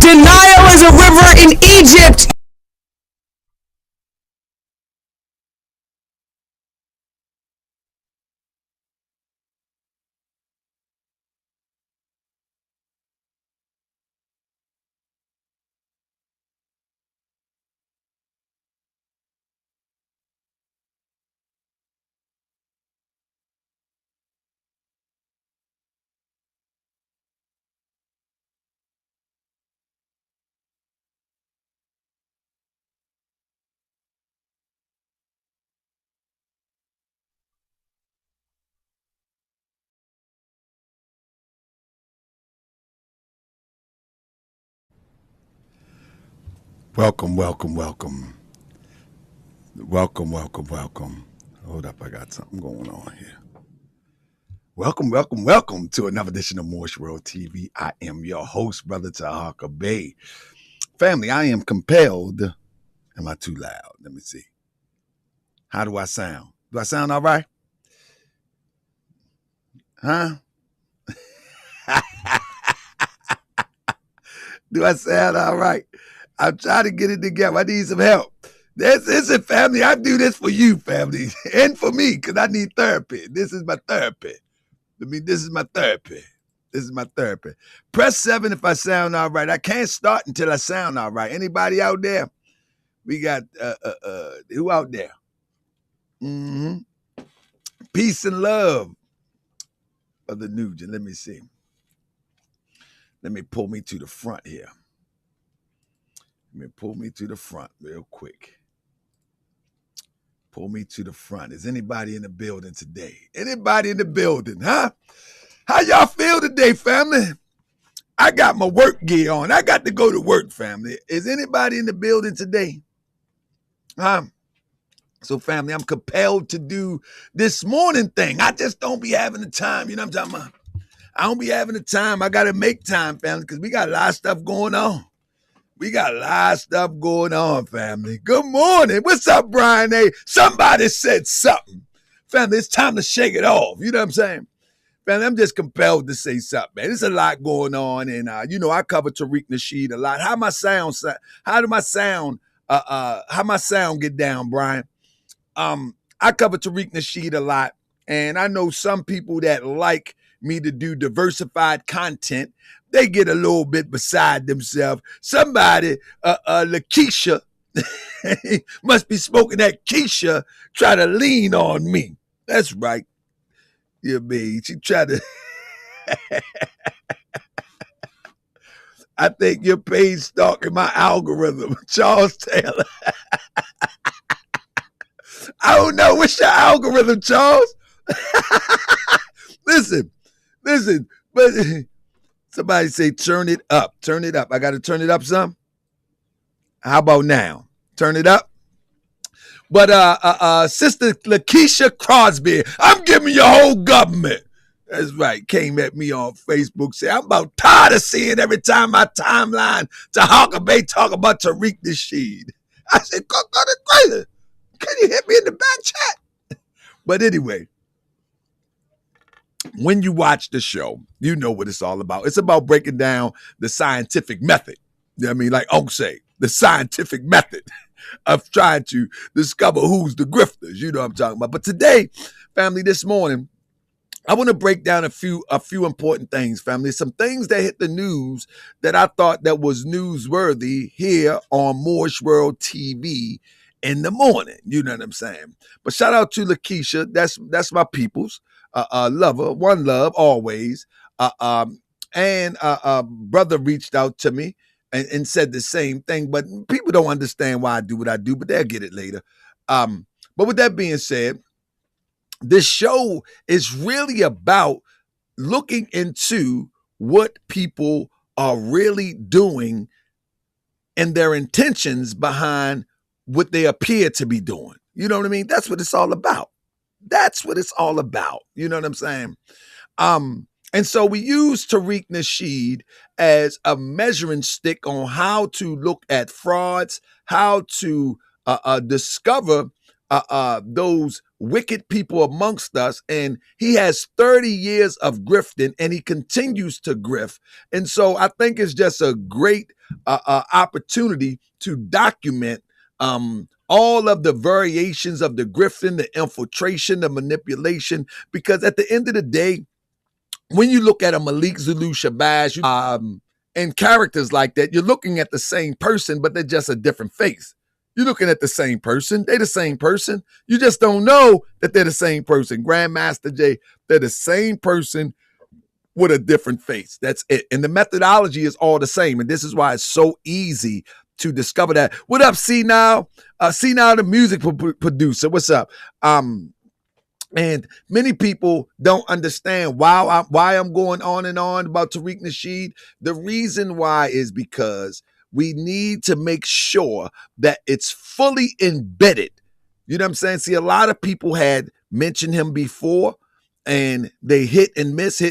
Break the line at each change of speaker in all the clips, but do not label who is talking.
Denial is a river in Egypt.
Welcome. Hold up, I got something going on here. Welcome to another edition of Moorish World TV. I am your host, Brother Taharka Bey. Family, I am compelled. Am I too loud? Let me see. How do I sound? Do I sound all right? Huh? Do I sound all right? I'm trying to get it together. I need some help. This is family. I do this for you, family, and for me, because I need therapy. This is my therapy. This is my therapy. Press 7 if I sound all right. I can't start until I sound all right. Anybody out there? We got who out there? Peace and love of the Nugent. Let me see. Let me pull me to the front here. Let me pull me to the front real quick. Pull me to the front. Is anybody in the building today? Anybody in the building, huh? How y'all feel today, family? I got my work gear on. I got to go to work, family. Is anybody in the building today? So, family, I'm compelled to do this morning thing. I just don't be having the time. You know what I'm talking about? I don't be having the time. I got to make time, family, because we got a lot of stuff going on. Family. Good morning. What's up, Brian A? Somebody said something. Family, it's time to shake it off. You know what I'm saying? Family, I'm just compelled to say something, man. There's a lot going on, and I cover Tariq Nasheed a lot. How my sound get down, Brian? I cover Tariq Nasheed a lot, and I know some people that like me to do diversified content. They get a little bit beside themselves. Somebody, Lakeisha, must be smoking that Keisha, try to lean on me. That's right. Yeah, man. She tried to. I think your page stalking my algorithm, Charles Taylor. I don't know. What's your algorithm, Charles? Listen. But somebody say, turn it up. I got to turn it up some. How about now? Turn it up. But Sister Lakeisha Crosby, I'm giving your whole government. That's right. Came at me on Facebook, said, I'm about tired of seeing every time my timeline Taharka Bey talk about Tariq Nasheed. I said, go to crazy. Can you hit me in the back chat? But anyway, when you watch the show, you know what it's all about. It's about breaking down the scientific method. You know what I mean? Like Unc say, the scientific method of trying to discover who's the grifters. You know what I'm talking about. But today, family, this morning, I want to break down a few important things, family. Some things that hit the news that I thought that was newsworthy here on Moorish World TV in the morning. You know what I'm saying? But shout out to Lakeisha. That's my people's lover. One love always. And brother reached out to me and said the same thing. But people don't understand why I do what I do, but they'll get it later. But with that being said, this show is really about looking into what people are really doing and their intentions behind what they appear to be doing. You know what I mean? That's what it's all about. You know what I'm saying? And so we use Tariq Nasheed as a measuring stick on how to look at frauds, how to discover those wicked people amongst us, and he has 30 years of grifting, and he continues to grift. And so I think it's just a great opportunity to document all of the variations of the grifting, the infiltration, the manipulation, because at the end of the day, when you look at a Malik Zulu Shabazz and characters like that, you're looking at the same person, but they're just a different face. You're looking at the same person. They're the same person. You just don't know that they're the same person. Grandmaster J, they're the same person with a different face. That's it. And the methodology is all the same. And this is why it's so easy to discover that. What up, C Now? C Now, the music producer. What's up? And many people don't understand why I'm going on and on about Tariq Nasheed. The reason why is because we need to make sure that it's fully embedded. You know what I'm saying? See, a lot of people had mentioned him before, and they hit and miss.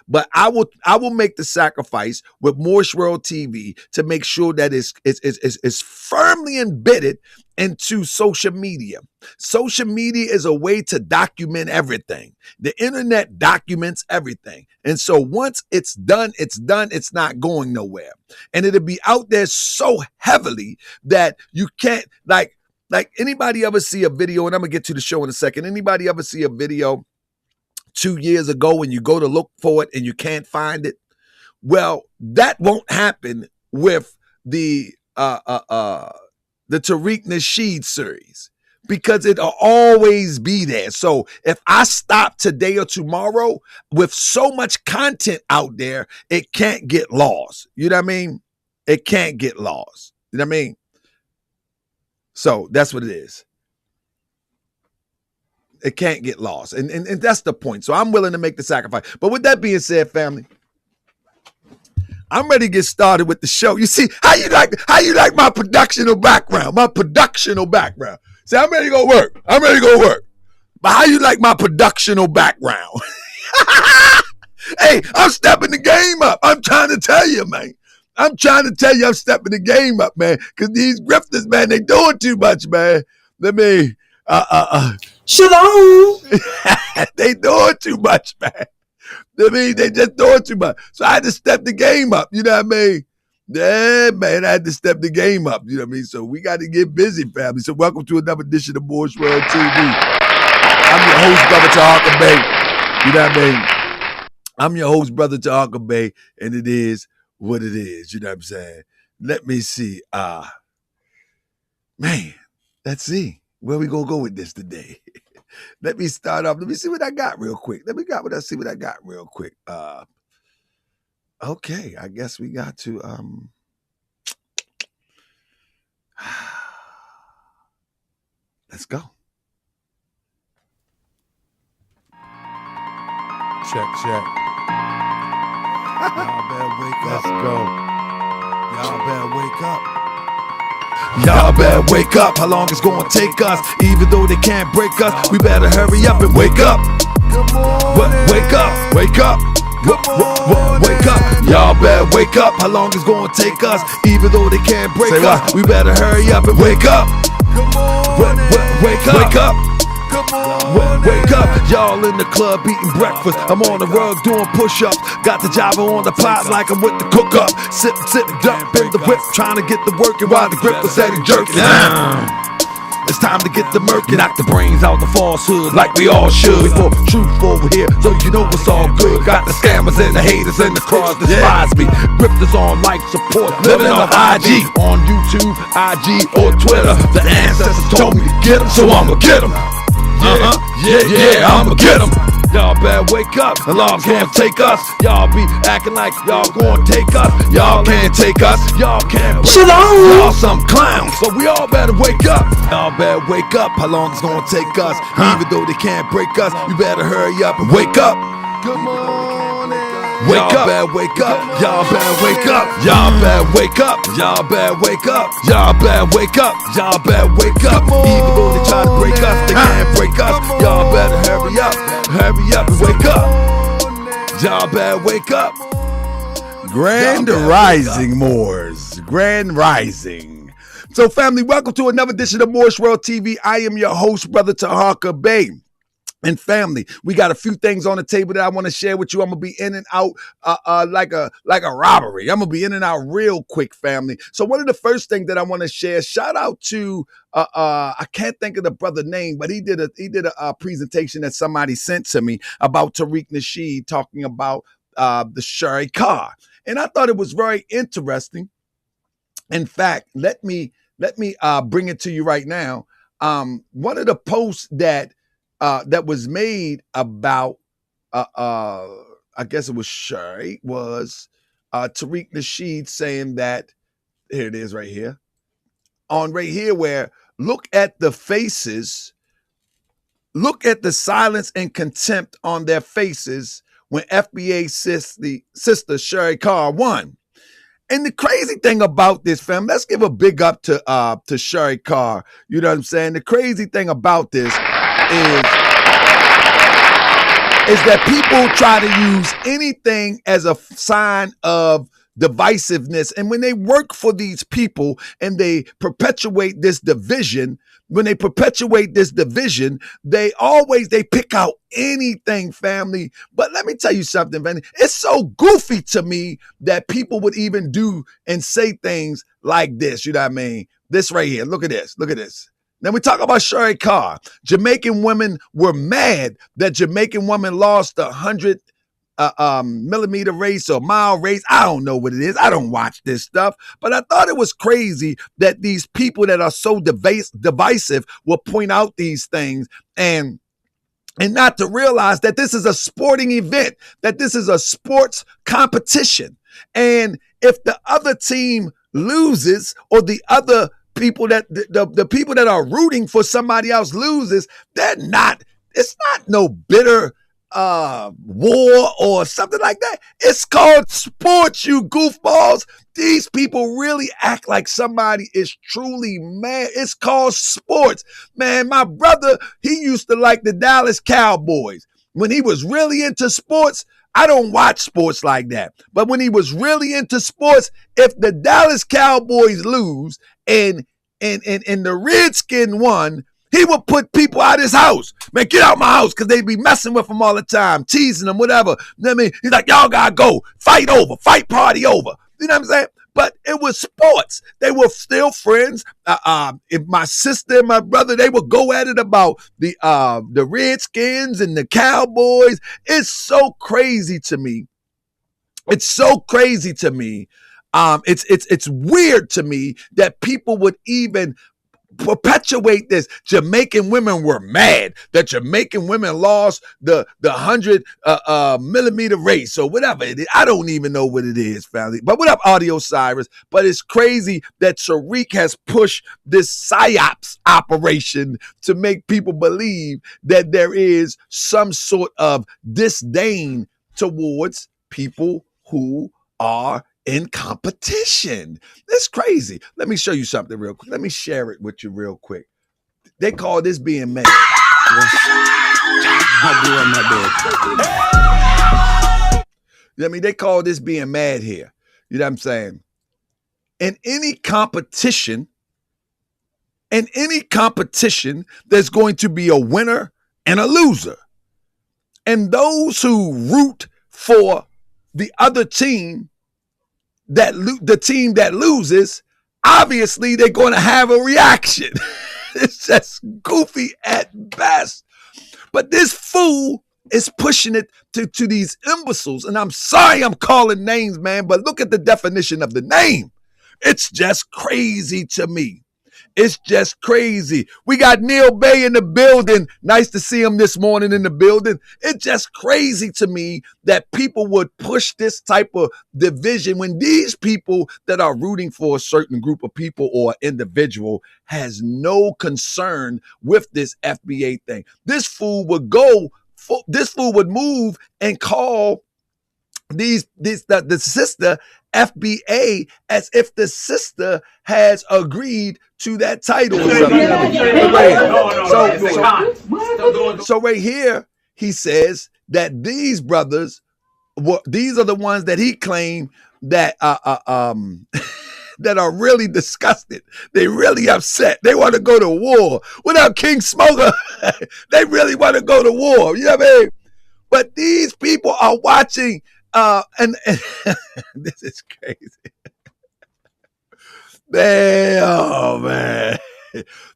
But I will make the sacrifice with Moorish World TV to make sure that it's firmly embedded into social media. Social media is a way to document everything. The internet documents everything. And so once it's done, it's done. It's not going nowhere. And it'll be out there so heavily that you can't, like anybody ever see a video, and I'm going to get to the show in a second. Anybody ever see a video 2 years ago and you go to look for it and you can't find it? Well, that won't happen with the Tariq Nasheed series, because it'll always be there. So if I stop today or tomorrow, with so much content out there, it can't get lost. You know what I mean? It can't get lost. You know what I mean? So that's what it is. It can't get lost. And that's the point. So I'm willing to make the sacrifice. But with that being said, family, I'm ready to get started with the show. You see, how you like my productional background? See, I'm ready to go work. But how you like my productional background? Hey, I'm stepping the game up. I'm trying to tell you, man. I'm stepping the game up, man. Because these grifters, man, they doing too much, man. Let me,
Shalom.
they doing too much, man. I mean, they just doing too much. So I had to step the game up. You know what I mean? Yeah, man, I had to step the game up. You know what I mean? So we got to get busy, family. So welcome to another edition of Moorish World TV. I'm your host, Brother Taharka Bey. You know what I mean? I'm your host, Brother Taharka Bey, and it is what it is. You know what I'm saying? Let me see. Man, let's see. Where we gonna go with this today? Let me start off. Let me see what I got real quick. See what I got real quick. Okay, I guess we got to let's go.
Check. Y'all better wake up.
Let's go.
Y'all better wake up.
Y'all better wake up. How long it's gonna take us? Even though they can't break us, we better hurry up and wake up.
Good morning.
Wake up. Wake up. Y'all better wake up. How long it's gonna take us? Even though they can't break us, we better hurry up and wake up.
Good morning.
Wake up.
Good morning.
Wake up, y'all in the club eating breakfast. I'm on the rug doing push-ups. Got the Java on the pot like I'm with the cook-up. Sip, dump in the whip, trying to get the working while the grip was steady jerking. It's time to get the murky, knock the brains out the falsehood like we all should. We for truth over here, so you know it's all good. Got the scammers and the haters and the crowds despise me. Grifters on life support, living on IG, on YouTube, IG or Twitter. The ancestors told me to get them, so I'ma get them. Yeah, I'ma get them. Y'all better wake up, the law can't take us. Y'all be acting like y'all gonna take us. Y'all can't take us, y'all can't break us. Y'all some clowns, so we all better wake up. Y'all better wake up, how long it's gonna take us? Even though they can't break us, you better hurry up and wake up.
Good morning.
Wake up, better wake up. Y'all better wake up. Y'all better wake up. Y'all better wake up. Y'all better wake up. Y'all better wake up. Even though they try to break us, they can't break us. Y'all better hurry up. Hurry up and wake up. Y'all better wake up. Grand Rising, Moors. Grand Rising. So, family, welcome to another edition of Moorish World TV. I am your host, Brother Taharka Bey. And family, we got a few things on the table that I want to share with you. I'm gonna be in and out like a robbery. I'm gonna be in and out real quick, family. So one of the first things that I want to share, shout out to I can't think of the brother name, but he did a presentation that somebody sent to me about Tariq Nasheed talking about the SHACARRI car, and I thought it was very interesting. In fact, let me bring it to you right now. One of the posts that was made about, I guess it was SHACARRI, was Tariq Nasheed saying that, here it is right here, where look at the faces, look at the silence and contempt on their faces when FBA sister SHACARRI Car won. And the crazy thing about this, fam, let's give a big up to SHACARRI Car. You know what I'm saying? The crazy thing about this is that people try to use anything as a sign of divisiveness. And when they work for these people and they perpetuate this division, they pick out anything, family. But let me tell you something, man. It's so goofy to me that people would even do and say things like this. You know what I mean? This right here. Look at this. Look at this. Now we talk about SHACARRI Car. Jamaican women were mad that Jamaican women lost the 100 millimeter race or mile race. I don't know what it is. I don't watch this stuff, but I thought it was crazy that these people that are so divisive will point out these things and not to realize that this is a sporting event, that this is a sports competition. And if the other team loses or the other people that the people that are rooting for somebody else loses, it's not no bitter war or something like that. It's called sports, you goofballs. These people really act like somebody is truly mad. It's called sports. Man, my brother, he used to like the Dallas Cowboys. When he was really into sports, I don't watch sports like that. But when he was really into sports, if the Dallas Cowboys lose and the Redskin won, he would put people out his house. Man, get out my house, because they be messing with him all the time, teasing him, whatever. You know what I mean? He's like, y'all gotta go. Fight party over. You know what I'm saying? But it was sports. They were still friends. If my sister and my brother, they would go at it about the Redskins and the Cowboys. It's so crazy to me. It's so crazy to me. It's weird to me that people would even perpetuate this. Jamaican women were mad that Jamaican women lost the 100 millimeter race or whatever it is. I don't even know what it is, family. But what up, Audio Cyrus? But it's crazy that Tariq has pushed this psyops operation to make people believe that there is some sort of disdain towards people who are in competition. That's crazy. Let me show you something real quick. Let me share it with you real quick. They call this being mad. They call this being mad here. You know what I'm saying? In any competition, there's going to be a winner and a loser. And those who root for the other team, the team that loses, obviously they're going to have a reaction. It's just goofy at best. But this fool is pushing it to these imbeciles. And I'm sorry I'm calling names, man, but look at the definition of the name. It's just crazy to me. It's just crazy. We got Neil Bey in the building. Nice to see him this morning in the building. It's just crazy to me that people would push this type of division when these people that are rooting for a certain group of people or individual has no concern with this FBA thing. This fool would move and call the sister FBA as if the sister has agreed to that title or something. So right here, he says that these brothers these are the ones that he claimed that that are really disgusted. They really upset. They want to go to war. What up, King Smoker? They really want to go to war. You know what I mean? But these people are watching, and this is crazy. Man, oh man.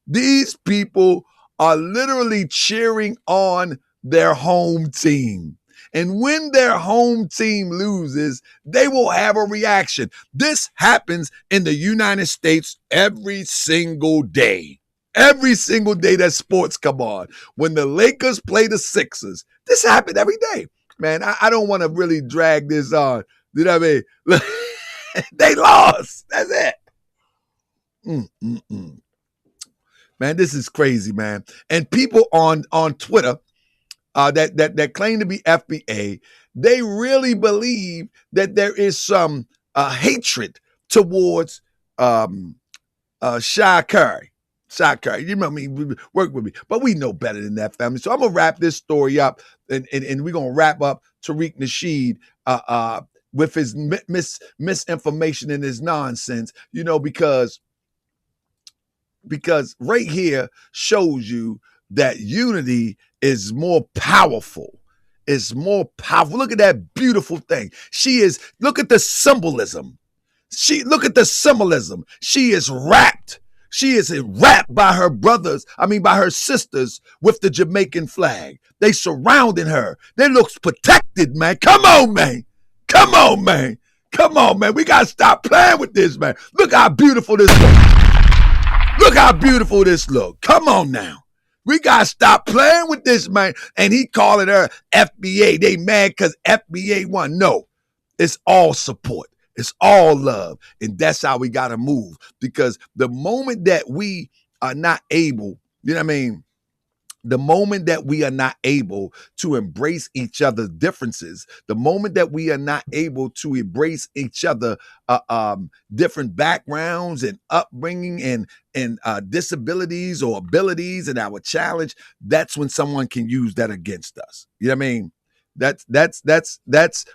These people are literally cheering on their home team. And when their home team loses, they will have a reaction. This happens in the United States every single day. Every single day that sports come on. When the Lakers play the Sixers, this happened every day. Man, I don't want to really drag this on. You know what I mean? They lost. That's it. Man, this is crazy, man. And people on Twitter that claim to be FBA, they really believe that there is some hatred towards SHACARRI. SHACARRI, you remember me, work with me, but we know better than that, family. So I'm gonna wrap this story up, and we're gonna wrap up Tariq Nasheed with his misinformation and his nonsense, because right here shows you that unity is more powerful. It's more powerful. Look at that beautiful thing. Look at the symbolism. Look at the symbolism. She is wrapped. She is wrapped by by her sisters with the Jamaican flag. They surrounding her. They looks protected, man. Come on, man. Come on, man. Come on, man. We got to stop playing with this, man. Look how beautiful this looks. Look how beautiful this look. Come on now. We got to stop playing with this, man. And he calling her FBA. They mad because FBA won. No, it's all support. It's all love. And that's how we got to move. Because the moment that we are not able, you know what I mean? The moment that we are not able to embrace each other's differences, the moment that we are not able to embrace each other, different backgrounds and upbringing and disabilities or abilities and our challenge, that's when someone can use that against us. You know what I mean? That's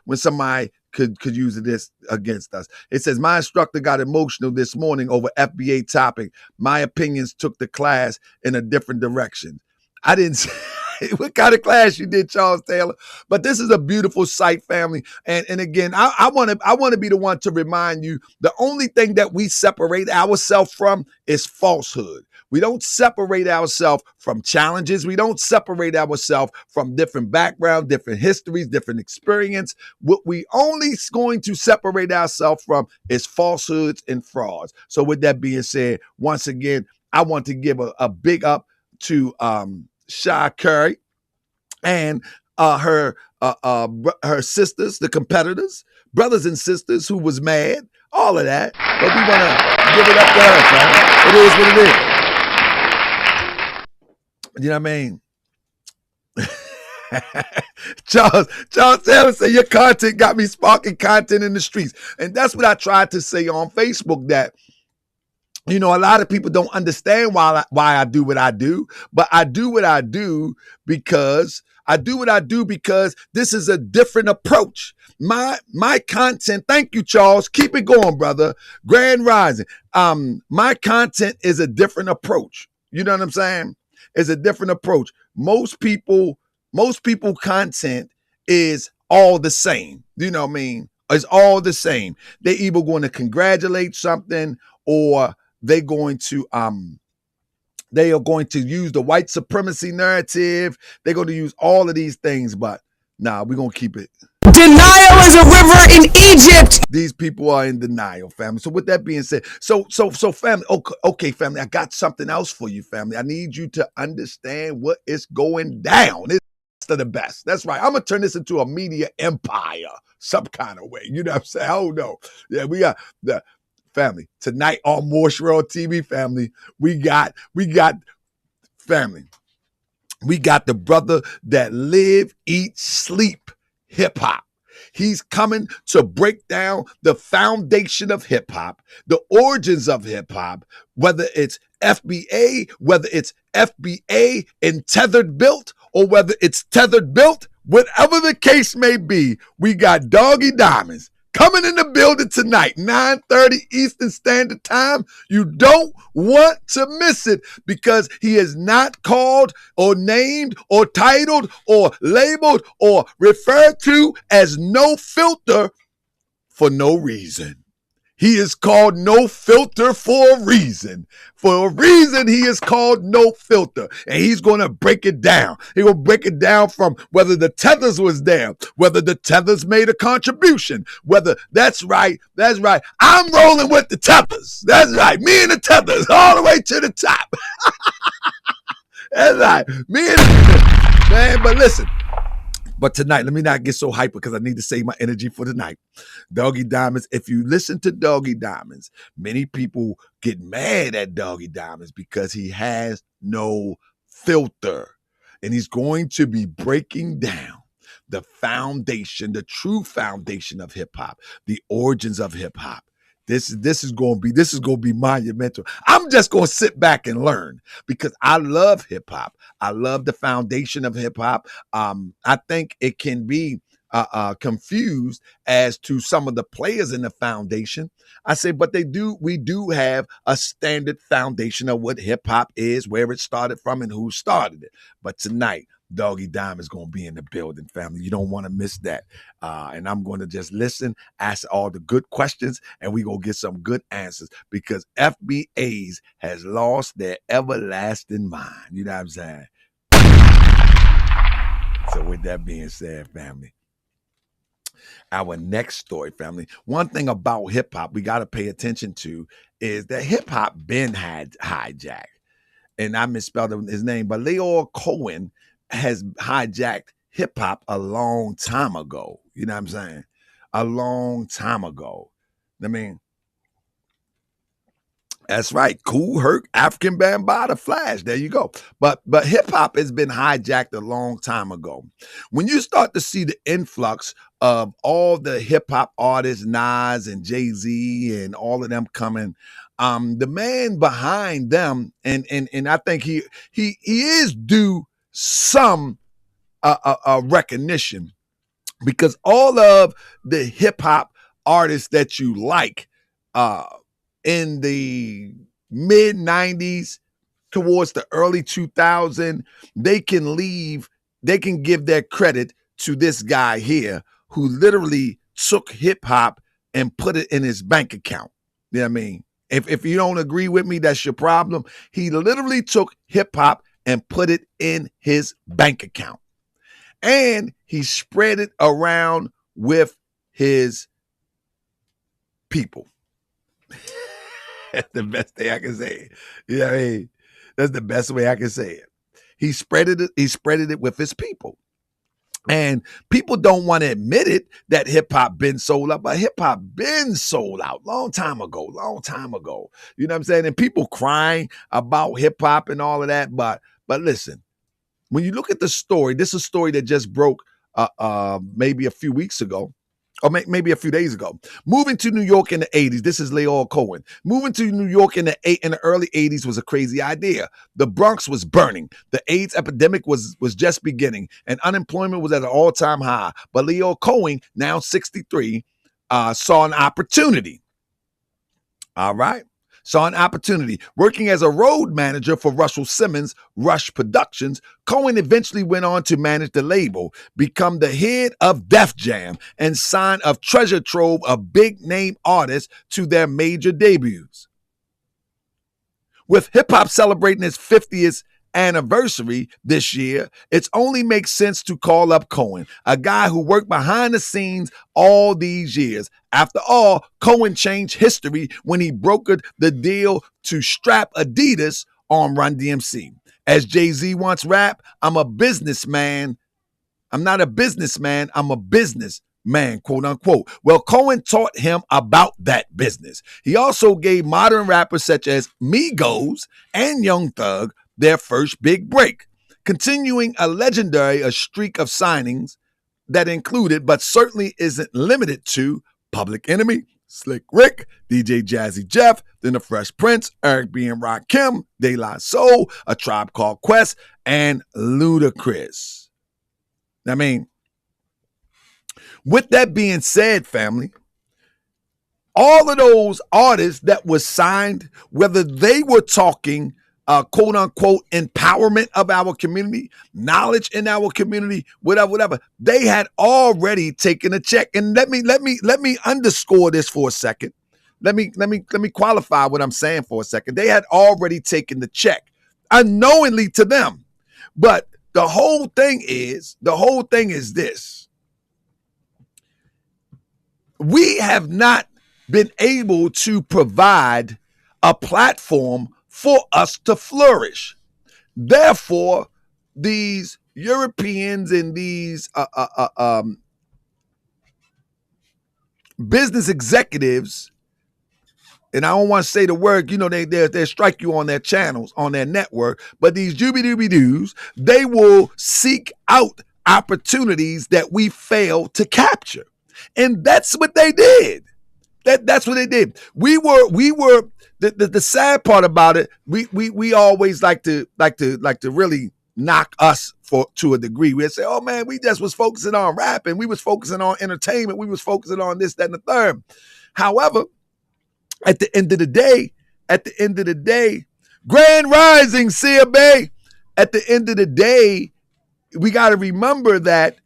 when somebody could use this against us. It says, my instructor got emotional this morning over FBA topic. My opinions took the class in a different direction. I didn't say what kind of class you did, Charles Taylor. But this is a beautiful sight, family. And again, I want to be the one to remind you, the only thing that we separate ourselves from is falsehood. We don't separate ourselves from challenges. We don't separate ourselves from different backgrounds, different histories, different experience. What we only going to separate ourselves from is falsehoods and frauds. So with that being said, once again, I want to give a big up to SHACARRI and her sisters, the competitors, brothers and sisters who was mad, all of that. But we want to give it up to her, man. It is what it is. You know what I mean? Charles Taylor said, your content got me sparking content in the streets. And that's what I tried to say on Facebook, that a lot of people don't understand why I do what I do, but I do what I do because this is a different approach. My content, thank you, Charles. Keep it going, brother. Grand Rising. My content is a different approach. You know what I'm saying? It's a different approach. Most people content is all the same. You know what I mean? It's all the same. They either going to congratulate something, or they are going to use the white supremacy narrative. They're going to use all of these things, but we're going to keep it.
Denial is a river in Egypt.
These people are in denial, family. So with that being said, so family, okay, family, I got something else for you, family. I need you to understand what is going down. It's the best. That's right. I'm going to turn this into a media empire some kind of way. You know what I'm saying? Oh, no. Yeah, we got the family. Tonight on MWtv, family, we got family. We got the brother that live, eat, sleep hip hop. He's coming to break down the foundation of hip hop, the origins of hip hop, whether it's FBA, whether it's FBA and tethered built, or whether it's tethered built, whatever the case may be. We got Doggy Diamonds coming in the building tonight, 9:30 Eastern Standard Time. You don't want to miss it because he is not called or named or titled or labeled or referred to as no filter for no reason. He is called No Filter for a reason. For a reason, he is called No Filter. And he's going to break it down. He will break it down from whether the tethers was there, whether the tethers made a contribution, whether that's right. I'm rolling with the tethers. That's right. Me and the tethers all the way to the top. That's right. Me and the man, but listen. But tonight, let me not get so hyper because I need to save my energy for tonight. Doggy Diamonds, if you listen to Doggy Diamonds, many people get mad at Doggy Diamonds because he has no filter. And he's going to be breaking down the foundation, the true foundation of hip hop, the origins of hip hop. This is going to be monumental. I'm just going to sit back and learn because I love hip hop. I love the foundation of hip hop. I think it can be confused as to some of the players in the foundation. I say, but we do have a standard foundation of what hip hop is, where it started from and who started it. But tonight, Doggy Dime is going to be in the building, family. You don't want to miss that. And I'm going to just listen, ask all the good questions, and we're going to get some good answers because FBAs has lost their everlasting mind. You know what I'm saying? So with that being said, family, our next story, family, one thing about hip hop we got to pay attention to is that hip hop been hijacked. And I misspelled his name, but Lenor Cohor has hijacked hip hop a long time ago. You know what I'm saying? A long time ago. I mean, that's right. Kool Herc, African Bambaataa, Flash. There you go. But hip hop has been hijacked a long time ago. When you start to see the influx of all the hip hop artists, Nas and Jay-Z and all of them coming, the man behind them, and I think he is due some recognition because all of the hip hop artists that you like in the mid 90s towards the early 2000s, they can give their credit to this guy here who literally took hip hop and put it in his bank account. You know what I mean? If you don't agree with me, that's your problem. He literally took hip hop and put it in his bank account. And he spread it around with his people. That's the best thing I can say it. You know what I mean? That's the best way I can say it. He spreaded it with his people. And people don't want to admit it that hip hop been sold out, but hip hop been sold out long time ago. You know what I'm saying? And people crying about hip hop and all of that. But listen, when you look at the story, this is a story that just broke maybe a few weeks ago. Or maybe a few days ago. Moving to New York in the 80s. This is Lenor Cohor. Moving to New York in the early 80s was a crazy idea. The Bronx was burning. The AIDS epidemic was just beginning. And unemployment was at an all-time high. But Lenor Cohor, now 63, saw an opportunity. All right. Saw an opportunity. Working as a road manager for Russell Simmons' Rush Productions, Cohor eventually went on to manage the label, become the head of Def Jam, and sign a treasure trove of big-name artists to their major debuts. With hip-hop celebrating its 50th anniversary this year, it only makes sense to call up Cohor, a guy who worked behind the scenes all these years. After all, Cohor changed history when he brokered the deal to strap Adidas on Run DMC. As Jay-Z once rapped, I'm a businessman. I'm not a businessman, I'm a businessman, quote unquote. Well, Cohor taught him about that business. He also gave modern rappers such as Migos and Young Thug their first big break, continuing a streak of signings that included, but certainly isn't limited to, Public Enemy, Slick Rick, DJ Jazzy Jeff, then the Fresh Prince, Eric B. and Rakim, De La Soul, A Tribe Called Quest, and Ludacris. I mean, with that being said, family, all of those artists that were signed, whether they were talking quote unquote empowerment of our community, knowledge in our community, whatever, they had already taken a check. And let me underscore this for a second. Let me qualify what I'm saying for a second. They had already taken the check unknowingly to them. But the whole thing is this. We have not been able to provide a platform for us to flourish. Therefore, these Europeans and these business executives, and I don't want to say the word, they strike you on their channels, on their network, but these doobie-doobie-doos, they will seek out opportunities that we fail to capture. And that's what they did. That's what they did. We were the sad part about it. We always like to really knock us to a degree. We'd say, oh man, we just was focusing on rapping. We was focusing on entertainment. We was focusing on this, that, and the third. However, at the end of the day, Grand Rising, Sia Bay. At the end of the day, we got to remember that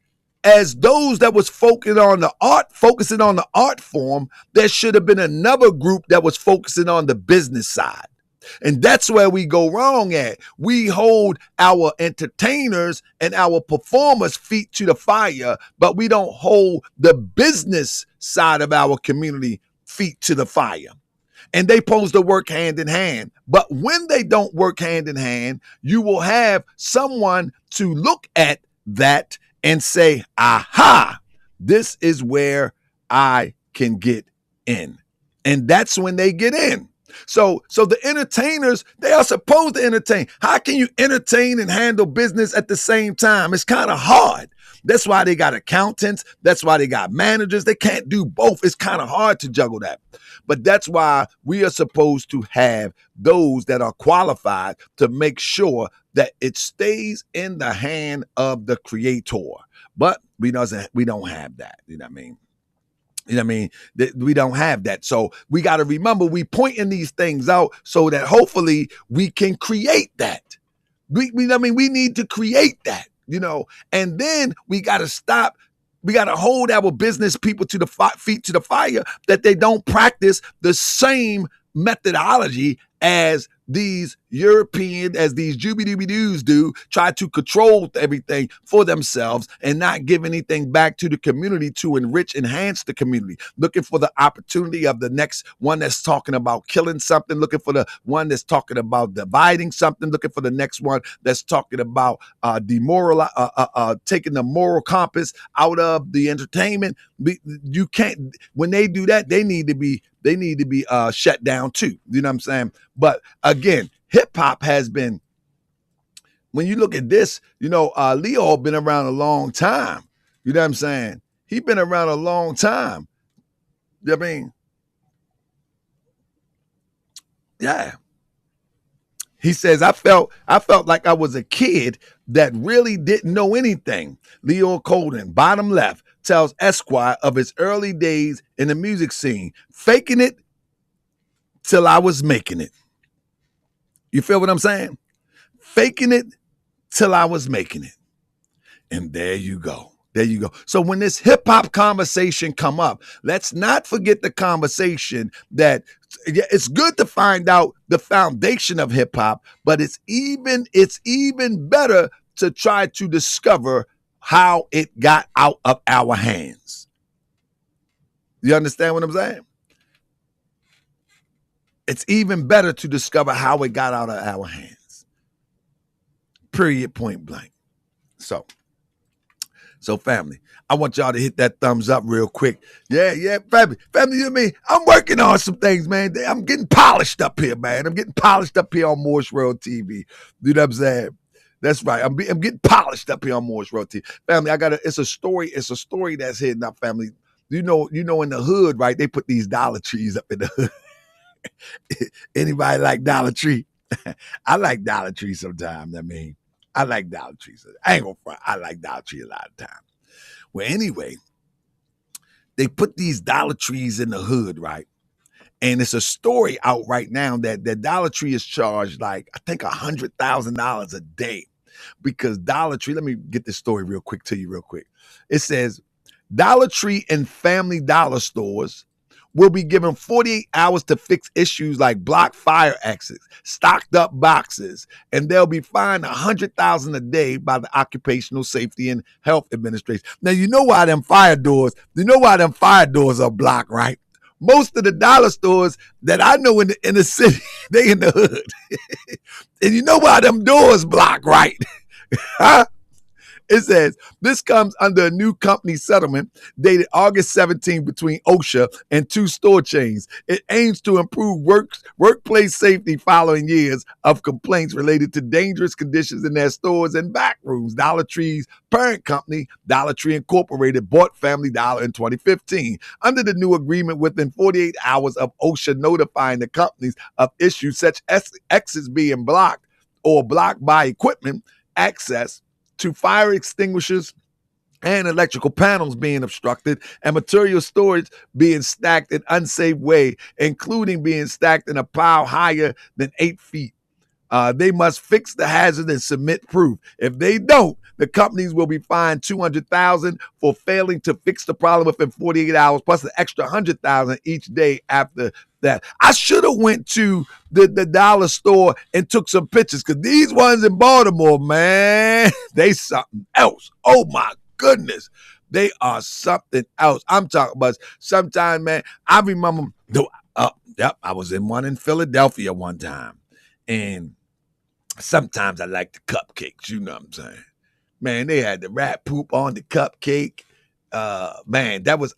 as those that was focusing on the art form, there should have been another group that was focusing on the business side. And that's where we go wrong at. We hold our entertainers and our performers' feet to the fire, but we don't hold the business side of our community feet to the fire. And they supposed to work hand in hand. But when they don't work hand in hand, you will have someone to look at that and say, aha, this is where I can get in. And that's when they get in. So the entertainers, they are supposed to entertain. How can you entertain and handle business at the same time? It's kind of hard. That's why they got accountants. That's why they got managers. They can't do both. It's kind of hard to juggle that. But that's why we are supposed to have those that are qualified to make sure that it stays in the hand of the creator. But we don't have that. You know what I mean? We don't have that. So we got to remember, we pointing these things out so that hopefully we can create that. We need to create that, and then we got to stop. We got to hold our business people to the feet to the fire that they don't practice the same methodology as these European, as these Juby-Dooby-Doos do, try to control everything for themselves and not give anything back to the community to enhance the community. Looking for the opportunity of the next one that's talking about killing something, looking for the one that's talking about dividing something, looking for the next one that's talking about taking the moral compass out of the entertainment. You can't, when they do that, they need to be shut down too. You know what I'm saying? But again, hip hop has been, when you look at this, Leo been around a long time. You know what I'm saying? He been around a long time. I mean, yeah. He says, I felt like I was a kid that really didn't know anything. Lenor Cohor, bottom left, tells Esquire of his early days in the music scene, faking it till I was making it. You feel what I'm saying? Faking it till I was making it. And there you go. There you go. So when this hip hop conversation come up, let's not forget the conversation that it's good to find out the foundation of hip hop, but it's even better to try to discover how it got out of our hands. You understand what I'm saying? It's even better to discover how it got out of our hands. Period, point blank. So family, I want y'all to hit that thumbs up real quick. Yeah, family, you know what I mean? I'm working on some things, man. I'm getting polished up here, man. I'm getting polished up here on Morris Road TV. You know what I'm saying? That's right. I'm getting polished up here on Morris Road TV. Family, it's a story that's hidden up, family. You know, in the hood, right? They put these Dollar Trees up in the hood. Anybody like Dollar Tree? I like Dollar Tree sometimes. I mean, I like Dollar Tree. I ain't gonna front. I like Dollar Tree a lot of times. Well, anyway, they put these Dollar Trees in the hood, right? And it's a story out right now that Dollar Tree is charged like, I think $100,000 a day, because Dollar Tree, let me get this story real quick to you real quick. It says Dollar Tree and Family Dollar stores will be given 48 hours to fix issues like blocked fire exits, stocked up boxes, and they'll be fined $100,000 a day by the Occupational Safety and Health Administration. Now, you know why them fire doors are blocked, right? Most of the dollar stores that I know in the city, they in the hood. And you know why them doors block, right? Huh? It says, this comes under a new company settlement dated August 17 between OSHA and two store chains. It aims to improve workplace safety following years of complaints related to dangerous conditions in their stores and back rooms. Dollar Tree's parent company, Dollar Tree Incorporated, bought Family Dollar in 2015. Under the new agreement, within 48 hours of OSHA notifying the companies of issues such as exits being blocked or blocked by equipment access to fire extinguishers and electrical panels being obstructed, and material storage being stacked in unsafe way, including being stacked in a pile higher than 8 feet. They must fix the hazard and submit proof. If they don't, the companies will be fined $200,000 for failing to fix the problem within 48 hours, plus an extra $100,000 each day after that. I should have went to the dollar store and took some pictures, because these ones in Baltimore, man, they something else. Oh my goodness. They are something else. I'm talking about sometimes, man, I remember, I was in one in Philadelphia one time, and sometimes I like the cupcakes, you know what I'm saying? Man, they had the rat poop on the cupcake. Man, that was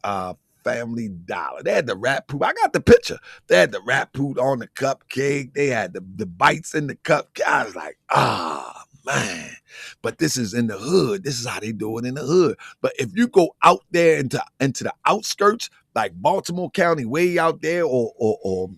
Family Dollar. They had the rat poop. I got the picture. They had the rat poop on the cupcake. They had the bites in the cupcake. I was like, man. But this is in the hood. This is how they do it in the hood. But if you go out there into the outskirts, like Baltimore County, way out there, or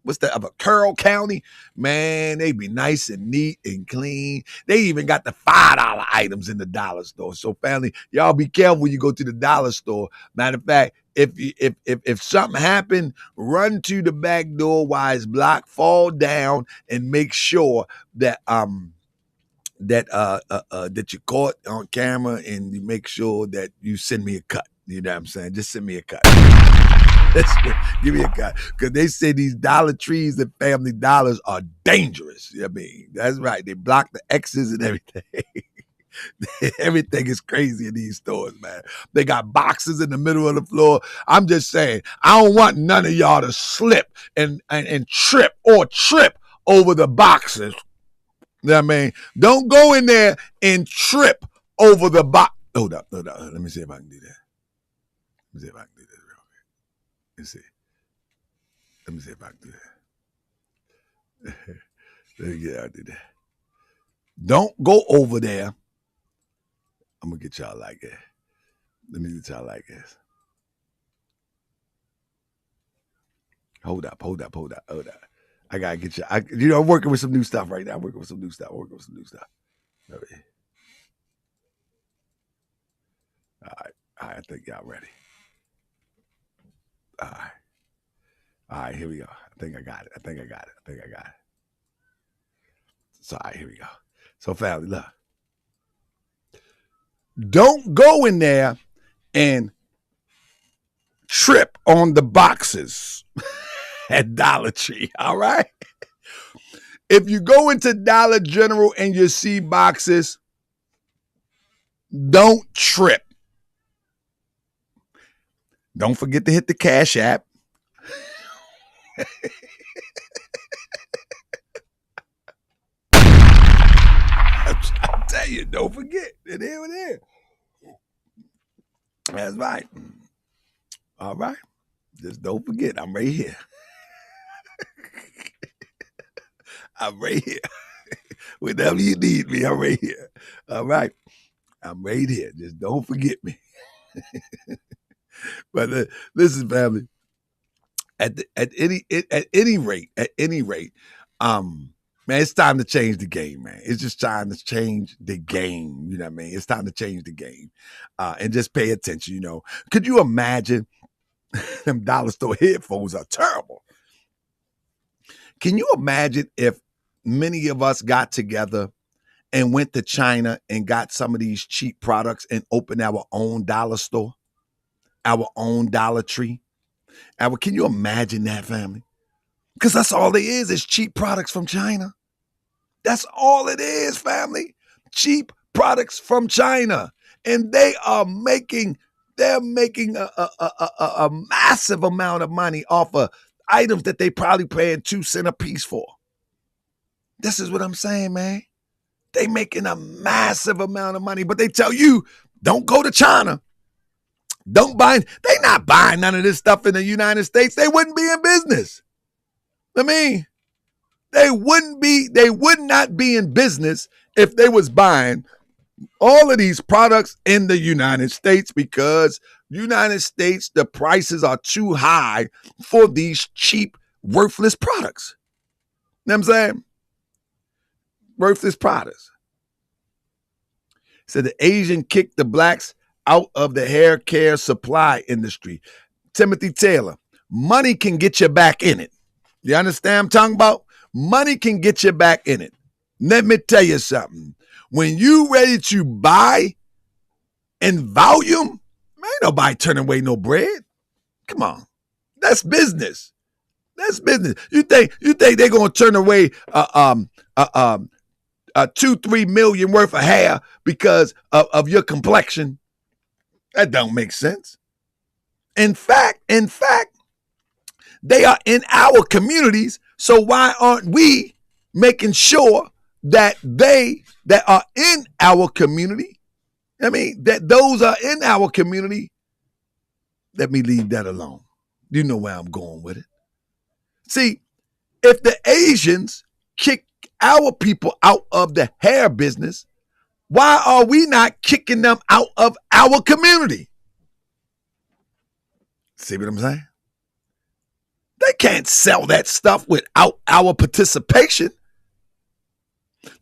what's that other, Carroll County, man, they be nice and neat and clean. They even got the $5 items in the dollar store. So family, y'all be careful when you go to the dollar store. Matter of fact, if something happened, run to the back door while it's blocked, fall down, and make sure that that you caught on camera, and you make sure that you send me a cut. You know what I'm saying? Just send me a cut. Give me a cut. Because they say these Dollar Trees and Family Dollars are dangerous. I mean, that's right. They block the X's and everything. Everything is crazy in these stores, man. They got boxes in the middle of the floor. I'm just saying, I don't want none of y'all to slip and trip over the boxes. You know what I mean? Don't go in there and trip over the box. Hold up. Let me see if I can do that. Let me see if I can do this real quick. Let me see if I can do that. Let me get out of that. Don't go over there. I'm going to get y'all like that. Let me get y'all like this. Hold up. I got to get you. I'm working with some new stuff right now. I'm working with some new stuff. Okay. All right, I think y'all ready. All right, here we go. I think I got it. So, all right, here we go. So, family, look. Don't go in there and trip on the boxes at Dollar Tree, all right? If you go into Dollar General and you see boxes, don't trip. Don't forget to hit the Cash App. I'm telling you, don't forget. It is. That's right. All right. Just don't forget, I'm right here. I'm right here. Whenever you need me, I'm right here. All right. I'm right here. Just don't forget me. But listen, family. At any rate, man, it's time to change the game, man. It's just time to change the game. You know what I mean? It's time to change the game, and just pay attention. You know, could you imagine? Them dollar store headphones are terrible. Can you imagine if many of us got together and went to China and got some of these cheap products and opened our own dollar store, our own Dollar Tree? Can you imagine that, family? Because that's all it is cheap products from China. That's all it is, family. Cheap products from China. And they're making a massive amount of money off of items that they probably paying 2 cents a piece for. This is what I'm saying, man. They making a massive amount of money, but they tell you, don't go to China. Don't buy. They not buying none of this stuff in the United States. They wouldn't be in business. I mean, they would not be in business if they was buying all of these products in the United States, because United States, the prices are too high for these cheap, worthless products. You know what I'm saying? Worthless products. So the Asian kicked the blacks out of the hair care supply industry. Timothy Taylor, money can get you back in it. You understand what I'm talking about? Money can get you back in it. Let me tell you something. When you ready to buy in volume, ain't nobody turning away no bread. Come on. That's business. That's business. You think they're gonna turn away 2-3 million worth of hair because of your complexion? That don't make sense. In fact, they are in our communities. So why aren't we making sure that they that are in our community, that those are in our community? Let me leave that alone. You know where I'm going with it. See, if the Asians kick our people out of the hair business, why are we not kicking them out of our community? See what I'm saying? They can't sell that stuff without our participation.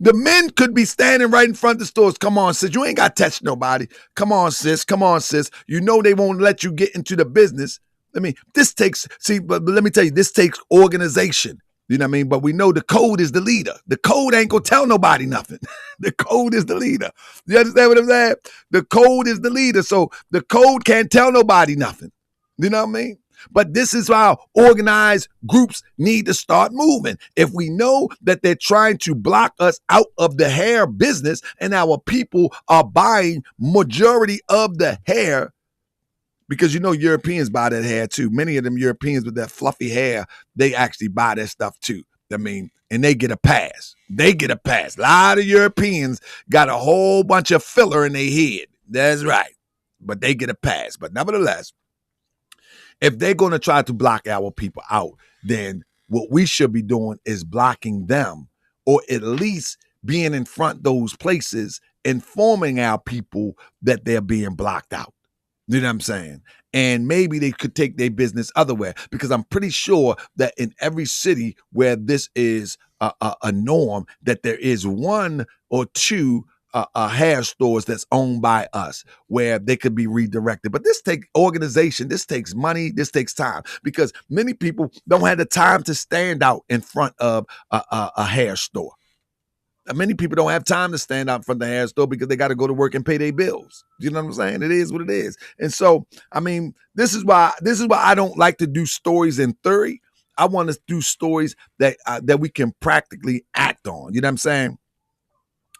The men could be standing right in front of the stores. Come on, sis. You ain't got to touch nobody. Come on, sis. Come on, sis. You know they won't let you get into the business. But let me tell you, this takes organization. You know what I mean? But we know the code is the leader. The code ain't going to tell nobody nothing. The code is the leader. You understand what I'm saying? The code is the leader. So the code can't tell nobody nothing. You know what I mean? But this is how organized groups need to start moving. If we know that they're trying to block us out of the hair business and our people are buying majority of the hair, because Europeans buy that hair too. Many of them Europeans with that fluffy hair, they actually buy that stuff too. And they get a pass. They get a pass. A lot of Europeans got a whole bunch of filler in their head. That's right. But they get a pass. But nevertheless, if they're going to try to block our people out, then what we should be doing is blocking them, or at least being in front of those places, informing our people that they're being blocked out. You know what I'm saying? And maybe they could take their business otherwhere, because I'm pretty sure that in every city where this is a norm, that there is 1 or 2 hair stores that's owned by us where they could be redirected. But this takes organization, this takes money, this takes time, because many people don't have the time to stand out in front of a hair store. Many people don't have time to stand out in front of the hair store because they got to go to work and pay their bills. You know what I'm saying? It is what it is. And so, this is why I don't like to do stories in theory. I want to do stories that we can practically act on. You know what I'm saying?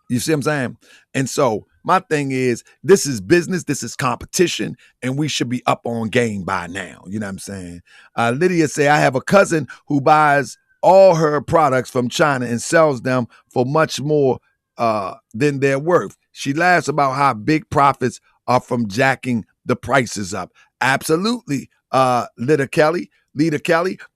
You see what I'm saying? And so my thing is, this is business, this is competition, and we should be up on game by now. You know what I'm saying? Lydia say, I have a cousin who buys all her products from China and sells them for much more than they're worth. She laughs about how big profits are from jacking the prices up. Absolutely, Lita Kelly,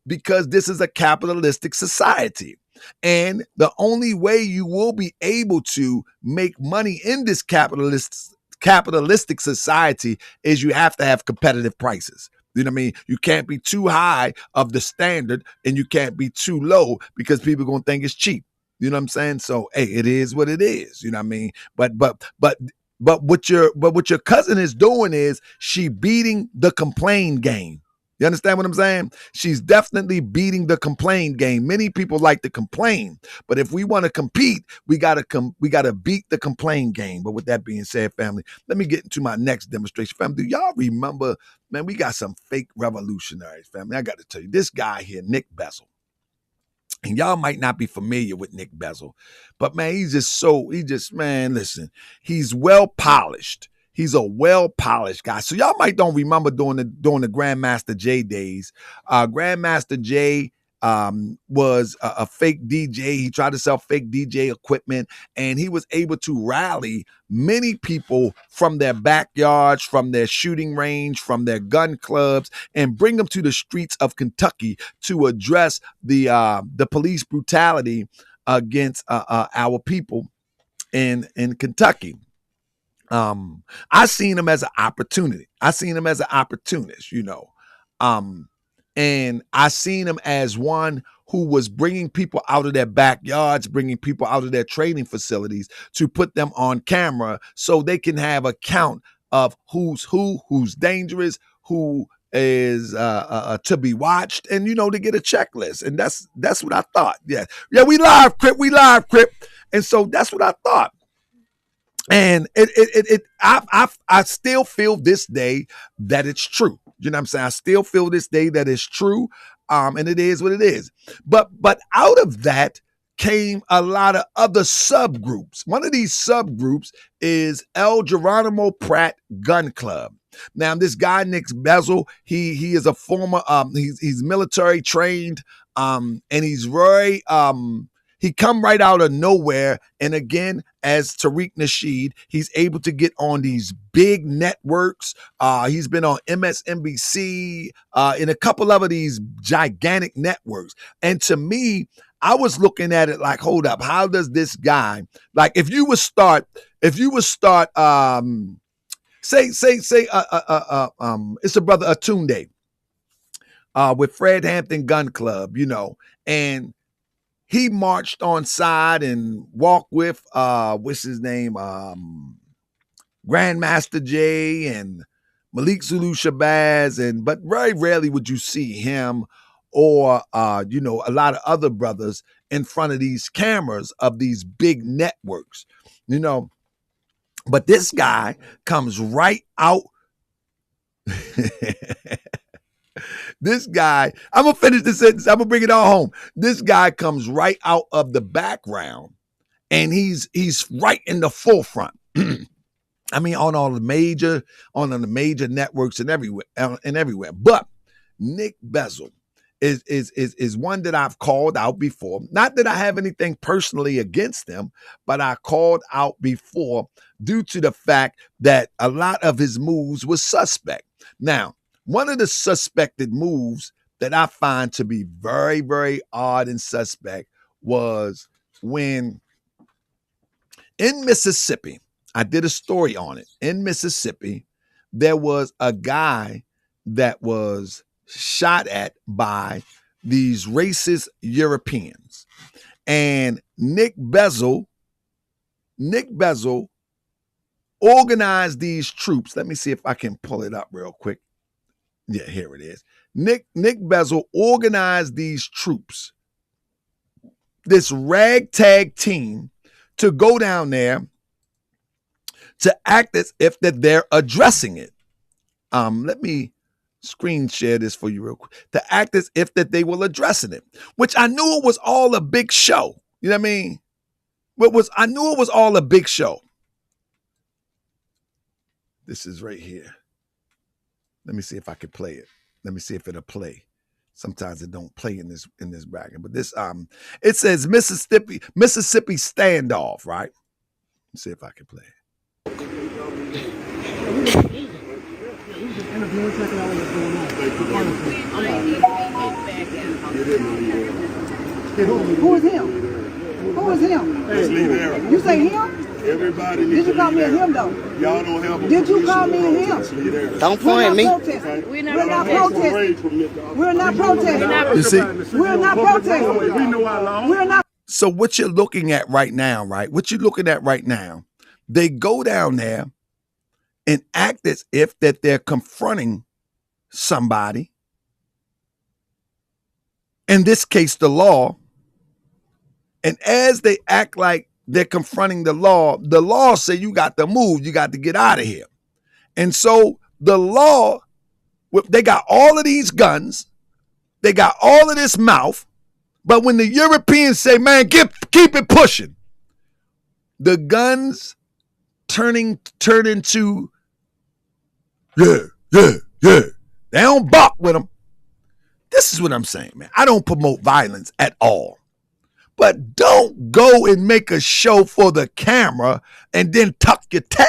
because this is a capitalistic society. And the only way you will be able to make money in this capitalistic society is you have to have competitive prices. You know what I mean? You can't be too high of the standard and you can't be too low, because people are going to think it's cheap. You know what I'm saying? So, hey, it is what it is. You know what I mean? But what your cousin is doing is she beating the complain game. You understand what I'm saying? She's definitely beating the complain game. Many people like to complain, but if we want to compete, we gotta beat the complain game. But with that being said, family, let me get into my next demonstration. Family, do y'all remember, man, we got some fake revolutionaries, family. I got to tell you, this guy here, Nick Bezzle. And y'all might not be familiar with Nick Bezzle, but man, man, listen, he's well polished. He's a well-polished guy. So y'all might don't remember during the Grandmaster J days. Grandmaster J was a fake DJ. He tried to sell fake DJ equipment, and he was able to rally many people from their backyards, from their shooting range, from their gun clubs, and bring them to the streets of Kentucky to address the police brutality against our people in Kentucky. I seen him as an opportunity. I seen him as an opportunist, you know. And I seen him as one who was bringing people out of their backyards, bringing people out of their training facilities to put them on camera so they can have a count of who's dangerous, who is to be watched, and, you know, to get a checklist. And that's what I thought. Yeah, we live, Crip. And so that's what I thought. And I still feel this day that it's true. You know what I'm saying? I still feel this day that it's true. And it is what it is. But out of that came a lot of other subgroups. One of these subgroups is El Geronimo Pratt Gun Club. Now, this guy, Nick Bezzle, he is a former, he's military trained, and he's very, he come right out of nowhere. And again, as Tariq Nasheed, he's able to get on these big networks. He's been on MSNBC, in a couple of these gigantic networks. And to me, I was looking at it like, hold up, how does this guy, like, if you would start, say, it's a brother Atunde, with Fred Hampton Gun Club, you know, and he marched on side and walked with, what's his name? Grandmaster J and Malik Zulu Shabazz, but very rarely would you see him or, you know, a lot of other brothers in front of these cameras of these big networks, you know. But this guy comes right out. This guy, I'm going to finish the sentence. I'm going to bring it all home. This guy comes right out of the background, and he's right in the forefront. I mean, on the major networks and everywhere. But Nick Bezzle is one that I've called out before. Not that I have anything personally against him, but I called out before due to the fact that a lot of his moves were suspect. Now, one of the suspected moves that I find to be very, very odd and suspect was when in Mississippi, I did a story on it. In Mississippi, there was a guy that was shot at by these racist Europeans. And Nick Bezzle organized these troops. Let me see if I can pull it up real quick. Yeah, here it is. Nick Bezzle organized these troops, this ragtag team, to go down there to act as if that they're addressing it. Let me screen share this for you real quick. To act as if that they were addressing it, which I knew it was all a big show. You know what I mean? I knew it was all a big show. This is right here. Let me see if I can play it. Let me see if it'll play. Sometimes it don't play in this bracket. But this it says Mississippi standoff, right? Let's see if I can play it.
Who is him? Who is him? You say him?
Everybody.
Did you call me a him though?
Y'all don't have a.
Did you call me a him?
Don't point at me.
We're not protesting. We're not protesting.
You see?
We're not protesting.
We know how long.
We're not.
So what you're looking at right now, right? What you're looking at right now, they go down there and act as if that they're confronting somebody, in this case, the law. And as they act like they're confronting the law say you got to move, you got to get out of here. And so the law, they got all of these guns, they got all of this mouth, but when the Europeans say, man, keep it pushing, the guns turn into, yeah. They don't buck with them. This is what I'm saying, man. I don't promote violence at all. But don't go and make a show for the camera and then tuck your tail.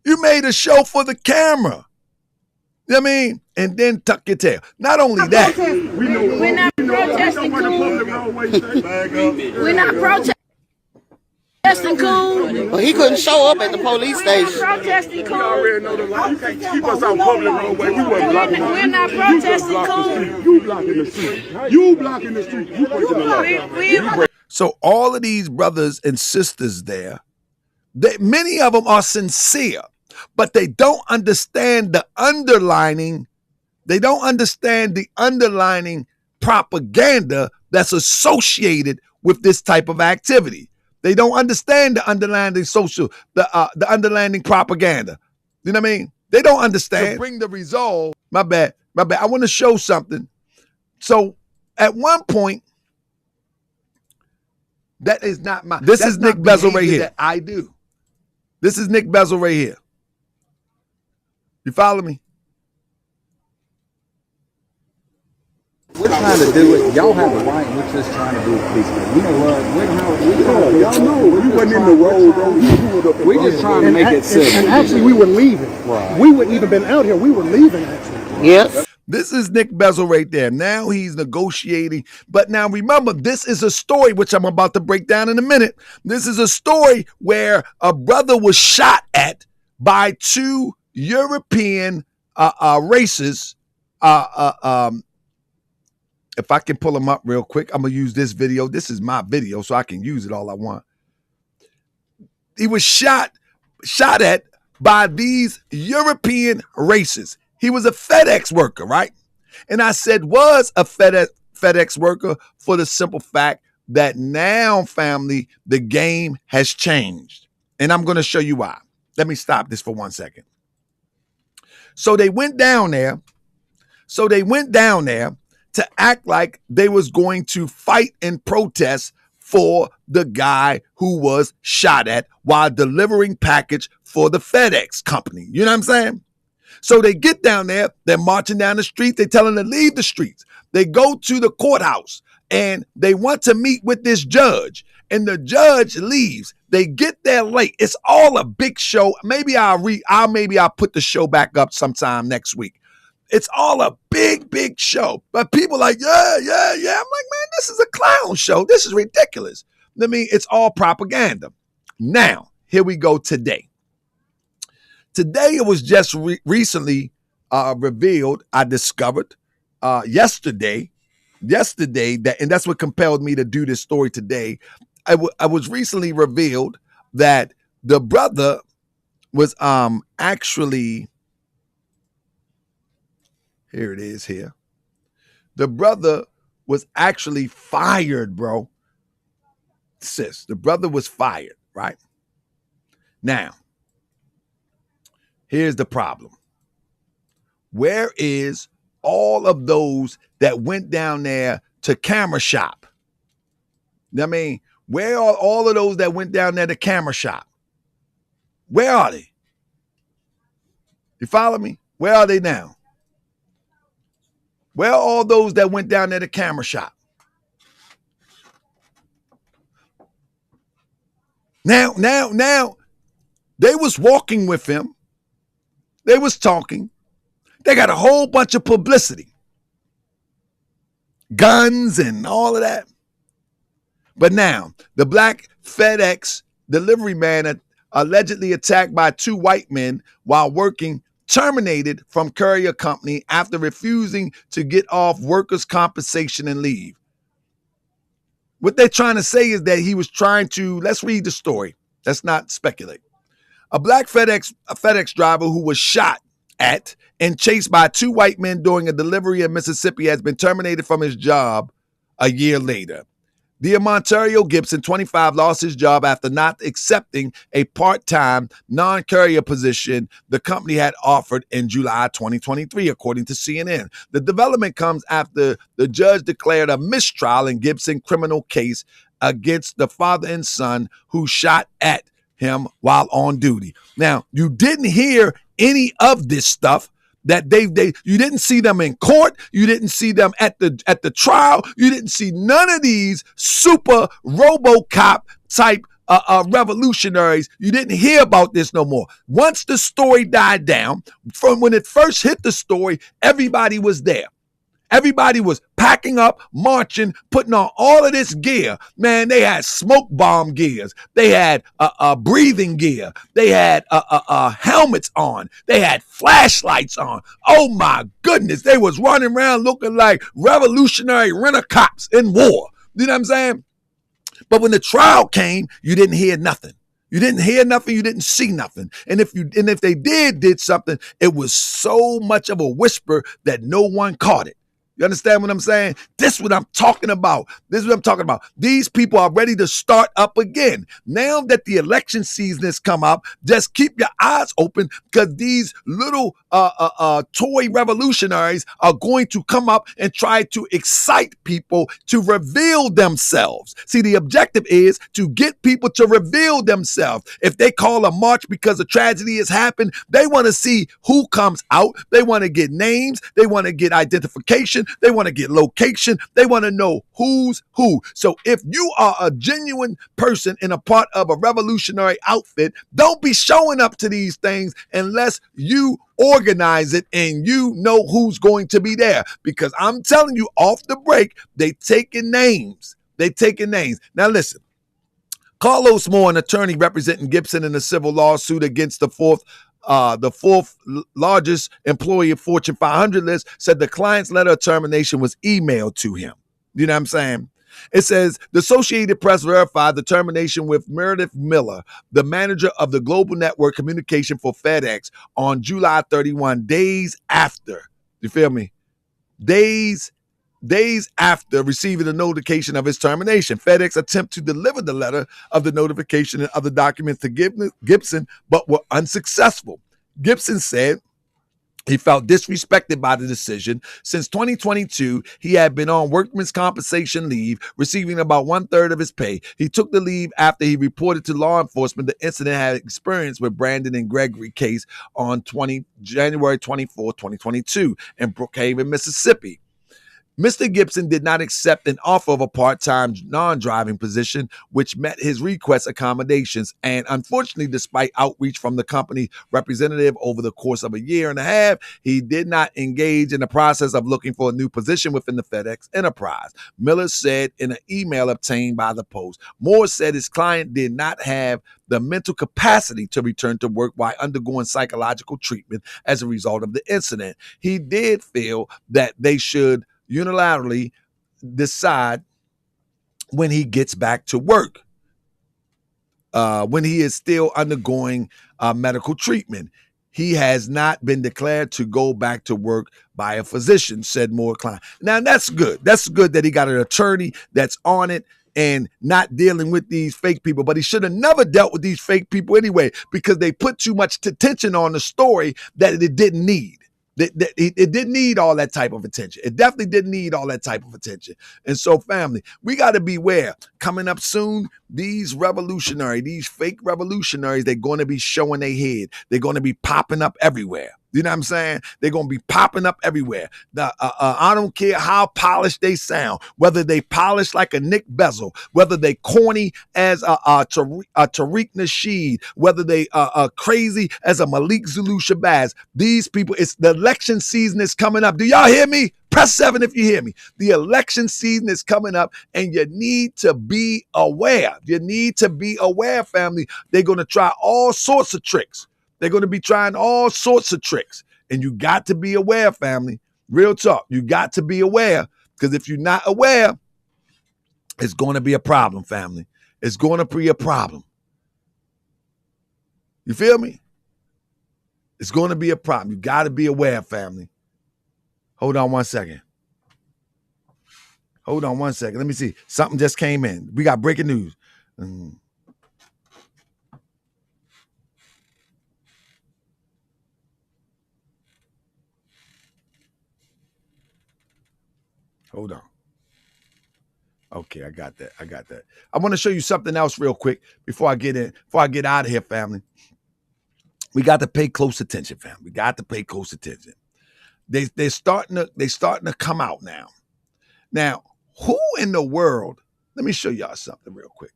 You made a show for the camera. You know what I mean? And then tuck your tail. Not only that.
We're not protesting, cool. We're not protesting, cool.
Well, he couldn't show up at the police station.
Protesting, cool.
You already know the law. You can't keep us out public roadway. We wasn't blocking.
We're not protesting, cool.
You blocking the street. You blocking the street. You breaking the law.
So all of these brothers and sisters there, many of them are sincere, but they don't understand the underlining. They don't understand the underlining propaganda that's associated with this type of activity. They don't understand the underlying the underlying propaganda. You know what I mean? They don't understand. To bring the resolve. My bad. I want to show something. So at one point, that is not my. This is Nick Bezzle right here. I do. This is Nick Bezzle right here. You follow me?
We're trying to do it. Y'all have a right. We're just trying to do it peacefully. You know what? Y'all know we wasn't in the road, bro. We're just trying to make it safe.
And actually, we were leaving. Right. We wouldn't even been out here. We were leaving, actually.
Yes.
This is Nick Bezzle right there. Now he's negotiating. But now remember, this is a story which I'm about to break down in a minute. This is a story where a brother was shot at by two European races. If I can pull them up real quick, I'm going to use this video. This is my video, so I can use it all I want. He was shot at by these European races. He was a FedEx worker, right? And I said was a FedEx worker for the simple fact that now, family, the game has changed. And I'm going to show you why. Let me stop this for 1 second. So they went down there. To act like they was going to fight and protest for the guy who was shot at while delivering package for the FedEx company. You know what I'm saying? So they get down there, they're marching down the street, they tell them to leave the streets. They go to the courthouse and they want to meet with this judge, and the judge leaves. They get there late. It's all a big show. Maybe I'll put the show back up sometime next week. It's all a big show. But people like, yeah. I'm like, man, this is a clown show. This is ridiculous. I mean, it's all propaganda. Now, here we go today. Today, it was just recently revealed, I discovered yesterday, that, and that's what compelled me to do this story today. I was recently revealed that the brother was actually... Here it is here. The brother was actually fired, bro. Sis, the brother was fired, right? Now, here's the problem. Where is all of those that went down there to camera shop? I mean, where are all of those that went down there to camera shop? Where are they? You follow me? Where are they now? Where are all those that went down there to camera shop? Now, they was walking with him. They was talking. They got a whole bunch of publicity. Guns and all of that. But now, the black FedEx delivery man allegedly attacked by two white men while working, terminated from courier company after refusing to get off workers' compensation and leave. What they're trying to say is that he was trying to, let's read the story. Let's not speculate. A black FedEx driver who was shot at and chased by 2 white men during a delivery in Mississippi has been terminated from his job a year later. Ontario Gibson, 25, lost his job after not accepting a part-time non-courier position the company had offered in July 2023, according to CNN. The development comes after the judge declared a mistrial in Gibson's criminal case against the father and son who shot at him while on duty. Now, you didn't hear any of this stuff. That you didn't see them in court, you didn't see them at the trial, you didn't see none of these super RoboCop type revolutionaries. You didn't hear about this no more. Once the story died down, from when it first hit the story, everybody was there. Everybody was packing up, marching, putting on all of this gear. Man, they had smoke bomb gears. They had breathing gear. They had helmets on. They had flashlights on. Oh my goodness, they was running around looking like revolutionary rent-a-cops in war. You know what I'm saying? But when the trial came, you didn't hear nothing. You didn't hear nothing. You didn't see nothing. And if they did something, it was so much of a whisper that no one caught it. You understand what I'm saying? This is what I'm talking about. These people are ready to start up again. Now that the election season has come up, just keep your eyes open because these little toy revolutionaries are going to come up and try to excite people to reveal themselves. See, the objective is to get people to reveal themselves. If they call a march because a tragedy has happened, they want to see who comes out. They want to get names. They want to get identification. They want to get location. They want to know who's who. So if you are a genuine person in a part of a revolutionary outfit, don't be showing up to these things unless you organize it and you know who's going to be there. Because I'm telling you, off the break, they taking names. Now listen. Carlos Moore, an attorney representing Gibson in a civil lawsuit against the fourth largest employee of Fortune 500 list, said the client's letter of termination was emailed to him. You know what I'm saying? It says the Associated Press verified the termination with Meredith Miller, the manager of the global network communication for FedEx, on July 31, days after. You feel me? Days after receiving the notification of his termination. FedEx attempted to deliver the letter of the notification and other documents to Gibson, but were unsuccessful. Gibson said he felt disrespected by the decision. Since 2022, he had been on workman's compensation leave, receiving about 1/3 of his pay. He took the leave after he reported to law enforcement the incident had experienced with Brandon and Gregory case on January 24, 2022 in Brookhaven, Mississippi. Mr. Gibson did not accept an offer of a part-time non-driving position, which met his request accommodations. And unfortunately, despite outreach from the company representative over the course of a year and a half, he did not engage in the process of looking for a new position within the FedEx enterprise. Miller said in an email obtained by the Post. Moore said his client did not have the mental capacity to return to work while undergoing psychological treatment as a result of the incident. He did feel that they should unilaterally decide when he gets back to work, when he is still undergoing medical treatment. He has not been declared to go back to work by a physician, said Moore Klein. Now, that's good. That's good that he got an attorney that's on it and not dealing with these fake people. But he should have never dealt with these fake people anyway, because they put too much attention on the story that it didn't need. It didn't need all that type of attention. It definitely didn't need all that type of attention. And so, family, we got to beware. Coming up soon, these fake revolutionaries, they're going to be showing their head. They're going to be popping up everywhere. You know what I'm saying? They're going to be popping up everywhere. I don't care how polished they sound, whether they polished like a Nick Bezzle, whether they corny as a Tariq Nasheed, whether they crazy as a Malik Zulu Shabazz. These people, it's the election season is coming up. Do y'all hear me? Press 7 if you hear me. The election season is coming up and you need to be aware. You need to be aware, family. They're going to try all sorts of tricks. They're going to be trying all sorts of tricks. And you got to be aware, family. Real talk. You got to be aware, because if you're not aware, it's going to be a problem, family. It's going to be a problem. You feel me? It's going to be a problem. You got to be aware, family. Hold on one second. Hold on one second. Let me see. Something just came in. We got breaking news. Hold on. Okay, I got that. I want to show you something else real quick before I get out of here, family. We got to pay close attention, family. We got to pay close attention. They're starting to come out now. Now, who in the world? Let me show y'all something real quick.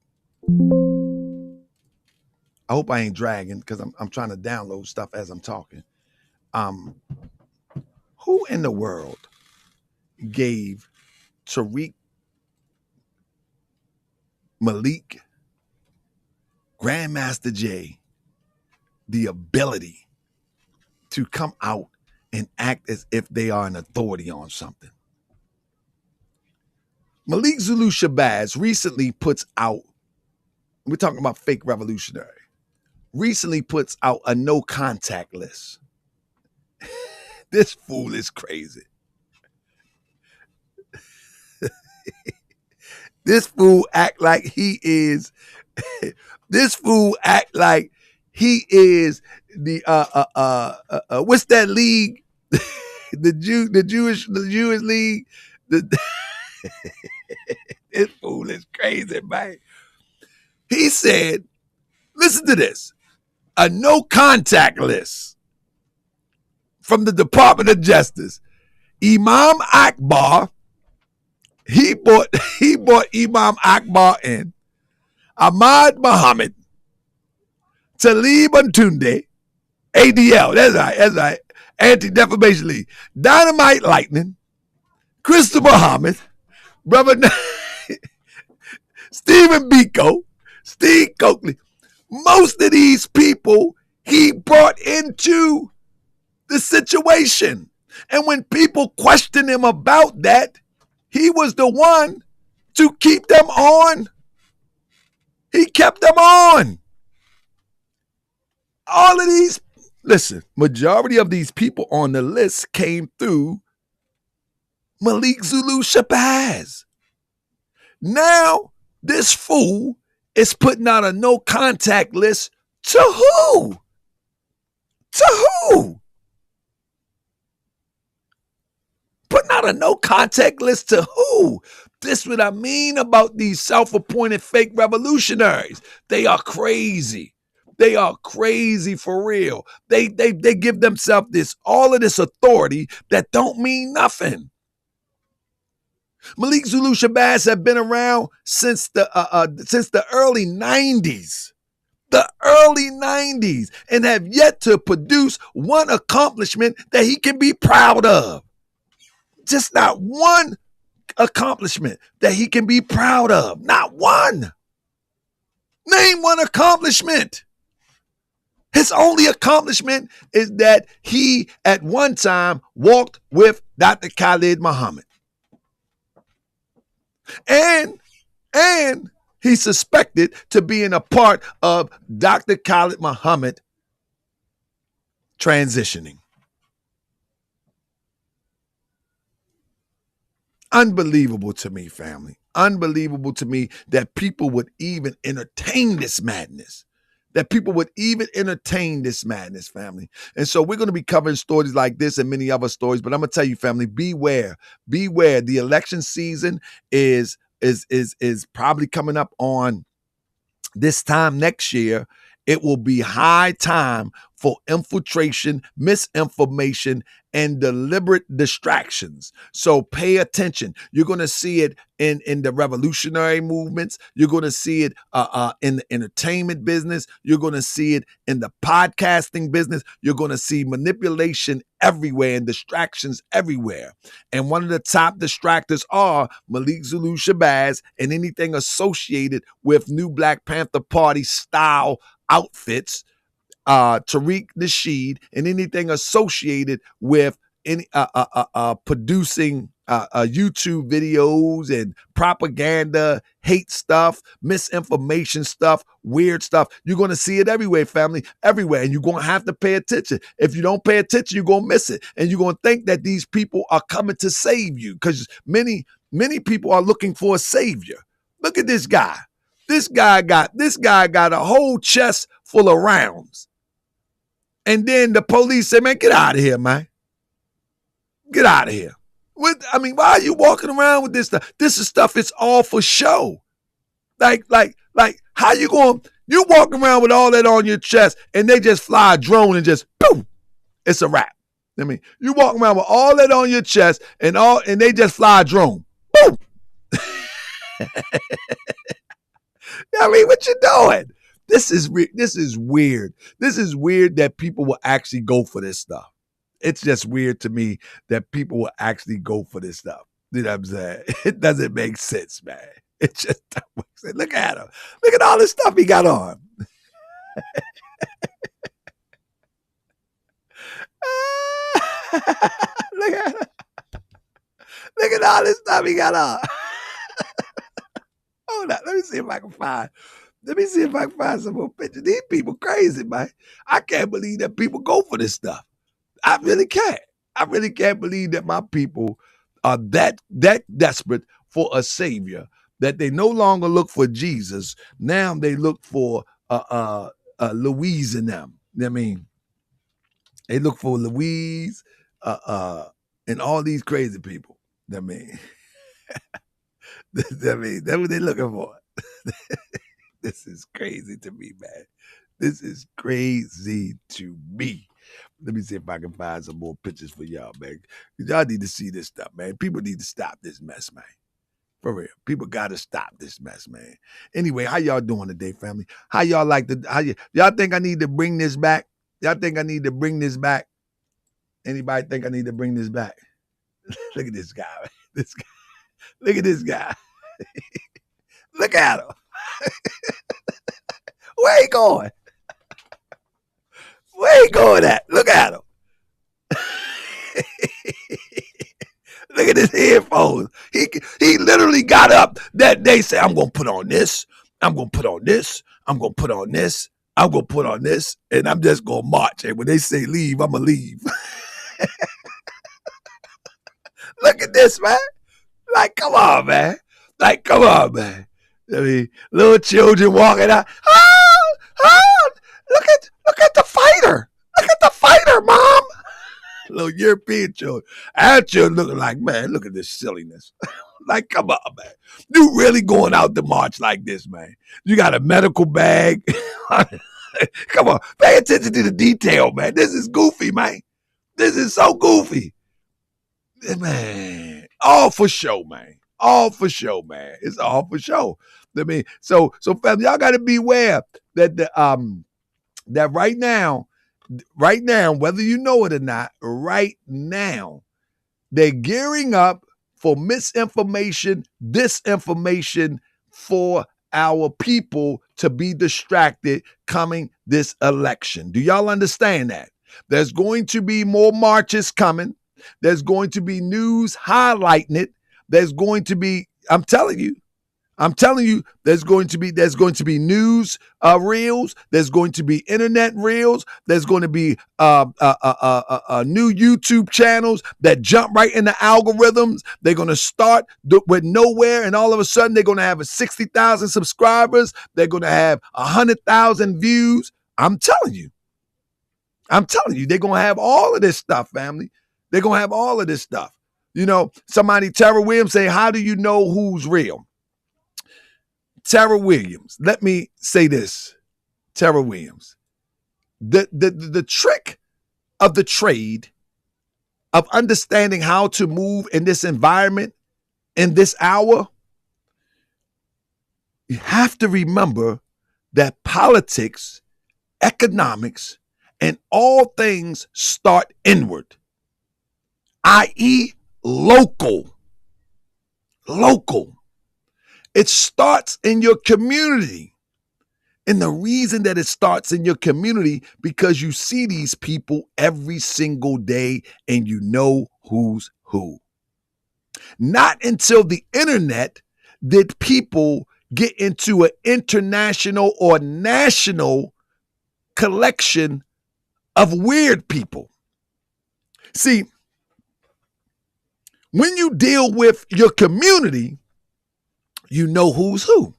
I hope I ain't dragging because I'm trying to download stuff as I'm talking. Who in the world gave Tariq, Malik, Grandmaster J the ability to come out and act as if they are an authority on something? Malik Zulu Shabazz recently puts out, we're talking about fake revolutionary, recently puts out a no contact list. This fool is crazy. This fool act like he is the what's that league? the Jewish league. This fool is crazy, man. He said, listen to this, a no contact list from the Department of Justice. Imam Akbar, he brought Imam Akbar in, Ahmad Muhammad, Talib Antunde, ADL, that's right, Anti-Defamation League, Dynamite Lightning, Crystal Muhammad, Brother Stephen Biko, Steve Coakley. Most of these people he brought into the situation. And when people question him about that, he was the one to keep them on. He kept them on. All of these, listen, majority of these people on the list came through Malik Zulu Shabazz. Now, this fool is putting out a no contact list to who? To who? Putting out a no contact list to who? This is what I mean about these self-appointed fake revolutionaries. They are crazy. They are crazy for real. They give themselves all of this authority that don't mean nothing. Malik Zulu Shabazz have been around since the early 90s. The early 90s, and have yet to produce one accomplishment that he can be proud of. Just not one accomplishment that he can be proud of. Not one. Name one accomplishment. His only accomplishment is that he at one time walked with Dr. Khalid Muhammad. And he's suspected to being a part of Dr. Khalid Muhammad transitioning. Unbelievable to me, family. Unbelievable to me that people would even entertain this madness. Family. And so we're going to be covering stories like this and many other stories, but I'm going to tell you, family, beware. Beware. The election season is probably coming up on this time next year. It will be high time for infiltration, misinformation, and deliberate distractions. So pay attention. You're going to see it in the revolutionary movements. You're going to see it in the entertainment business. You're going to see it in the podcasting business. You're going to see manipulation everywhere and distractions everywhere. And one of the top distractors are Malik Zulu Shabazz and anything associated with New Black Panther Party style outfits, Tariq Nasheed, and anything associated with any producing YouTube videos and propaganda, hate stuff, misinformation stuff, weird stuff. You're going to see it everywhere, family, everywhere. And you're going to have to pay attention. If you don't pay attention, you're going to miss it. And you're going to think that these people are coming to save you, because many people are looking for a savior. Look at this guy. This guy got a whole chest full of rounds. And then the police say, man, get out of here, man. Get out of here. Why are you walking around with this stuff? This is stuff, it's all for show. Like, how you walk around with all that on your chest and they just fly a drone and just, boom, it's a wrap. You walk around with all that on your chest and they just fly a drone. Boom. What you doing? This is weird. This is weird that people will actually go for this stuff. It's just weird to me that people will actually go for this stuff. You know what I'm saying? It doesn't make sense, man. It just doesn't make sense. Look at him. Look at all the stuff he got on. Look at him. Look at all this stuff he got on. Hold on. Let me see if I can find some more pictures. These people crazy, man. I can't believe that people go for this stuff. I really can't. I really can't believe that my people are that desperate for a savior that they no longer look for Jesus. Now they look for Louise in them. They look for Louise and all these crazy people. That's what they're looking for. This is crazy to me, man. This is crazy to me. Let me see if I can find some more pictures for y'all, man. Y'all need to see this stuff, man. People need to stop this mess, man. For real. People got to stop this mess, man. Anyway, how y'all doing today, family? How y'all y'all think I need to bring this back? Y'all think I need to bring this back? Anybody think I need to bring this back? Look at this guy, man. This guy. Look at this guy. Look at him. Where he going? Where he going at? Look at him. Look at his headphones. He literally got up that day, said, I'm going to put on this. I'm going to put on this. I'm going to put on this. I'm going to put on this. And I'm just going to march. And when they say leave, I'm going to leave. Look at this, man. Like, come on, man. Little children walking out. Look at the fighter. Look at the fighter, Mom. Little European children. Our children looking like, man, look at this silliness. Like, come on, man. You really going out to march like this, man. You got a medical bag. Come on. Pay attention to the detail, man. This is goofy, man. This is so goofy. Man. All for show, man. All for show, man. It's all for show. So family, y'all got to beware that that right now, whether you know it or not, right now, they're gearing up for misinformation, disinformation for our people to be distracted coming this election. Do y'all understand that? There's going to be more marches coming. There's going to be news highlighting it. There's going to be, I'm telling you, there's going to be news reels. There's going to be internet reels. There's going to be new YouTube channels that jump right in the algorithms. They're going to start with nowhere, and all of a sudden they're going to have 60,000 subscribers. They're going to have 100,000 views. I'm telling you, they're going to have all of this stuff, family. They're going to have all of this stuff. You know, somebody, Tara Williams, say, how do you know who's real? Tara Williams, let me say this, Tara Williams. The trick of the trade of understanding how to move in this environment, in this hour, you have to remember that politics, economics, and all things start inward, i.e., local. It starts in your community. And the reason that it starts in your community, because you see these people every single day and you know who's who. Not until the internet did people get into an international or national collection of weird people. See, when you deal with your community, you know who's who.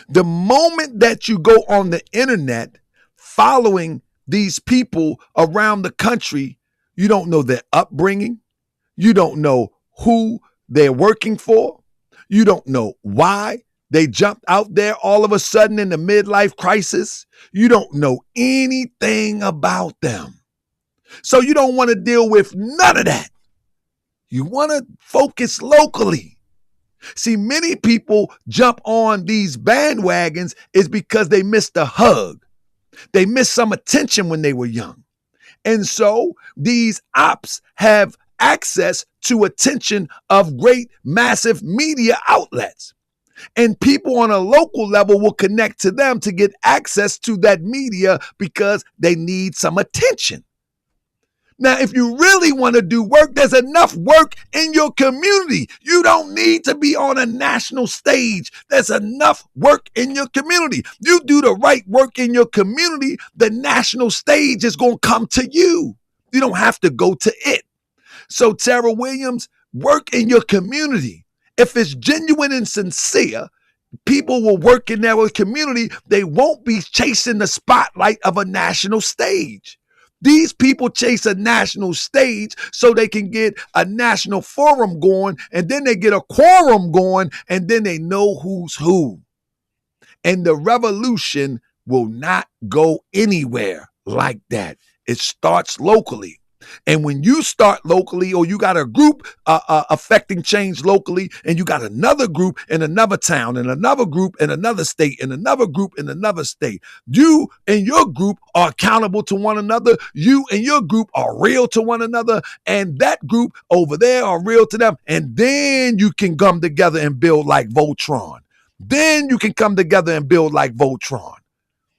The moment that you go on the internet following these people around the country, you don't know their upbringing. You don't know who they're working for. You don't know why they jumped out there all of a sudden in the midlife crisis. You don't know anything about them. So you don't want to deal with none of that. You want to focus locally. See, many people jump on these bandwagons is because they missed a hug. They missed some attention when they were young. And so these ops have access to attention of great, massive media outlets. And people on a local level will connect to them to get access to that media because they need some attention. Now, if you really want to do work, there's enough work in your community. You don't need to be on a national stage. There's enough work in your community. You do the right work in your community, the national stage is going to come to you. You don't have to go to it. So, Tara Williams, work in your community. If it's genuine and sincere, people will work in their community. They won't be chasing the spotlight of a national stage. These people chase a national stage so they can get a national forum going, and then they get a quorum going, and then they know who's who. And the revolution will not go anywhere like that. It starts locally. And when you start locally, or you got a group affecting change locally, and you got another group in another town, and another group in another state, and another group in another state, you and your group are accountable to one another. You and your group are real to one another, and that group over there are real to them. And then you can come together and build like Voltron. Then you can come together and build like Voltron.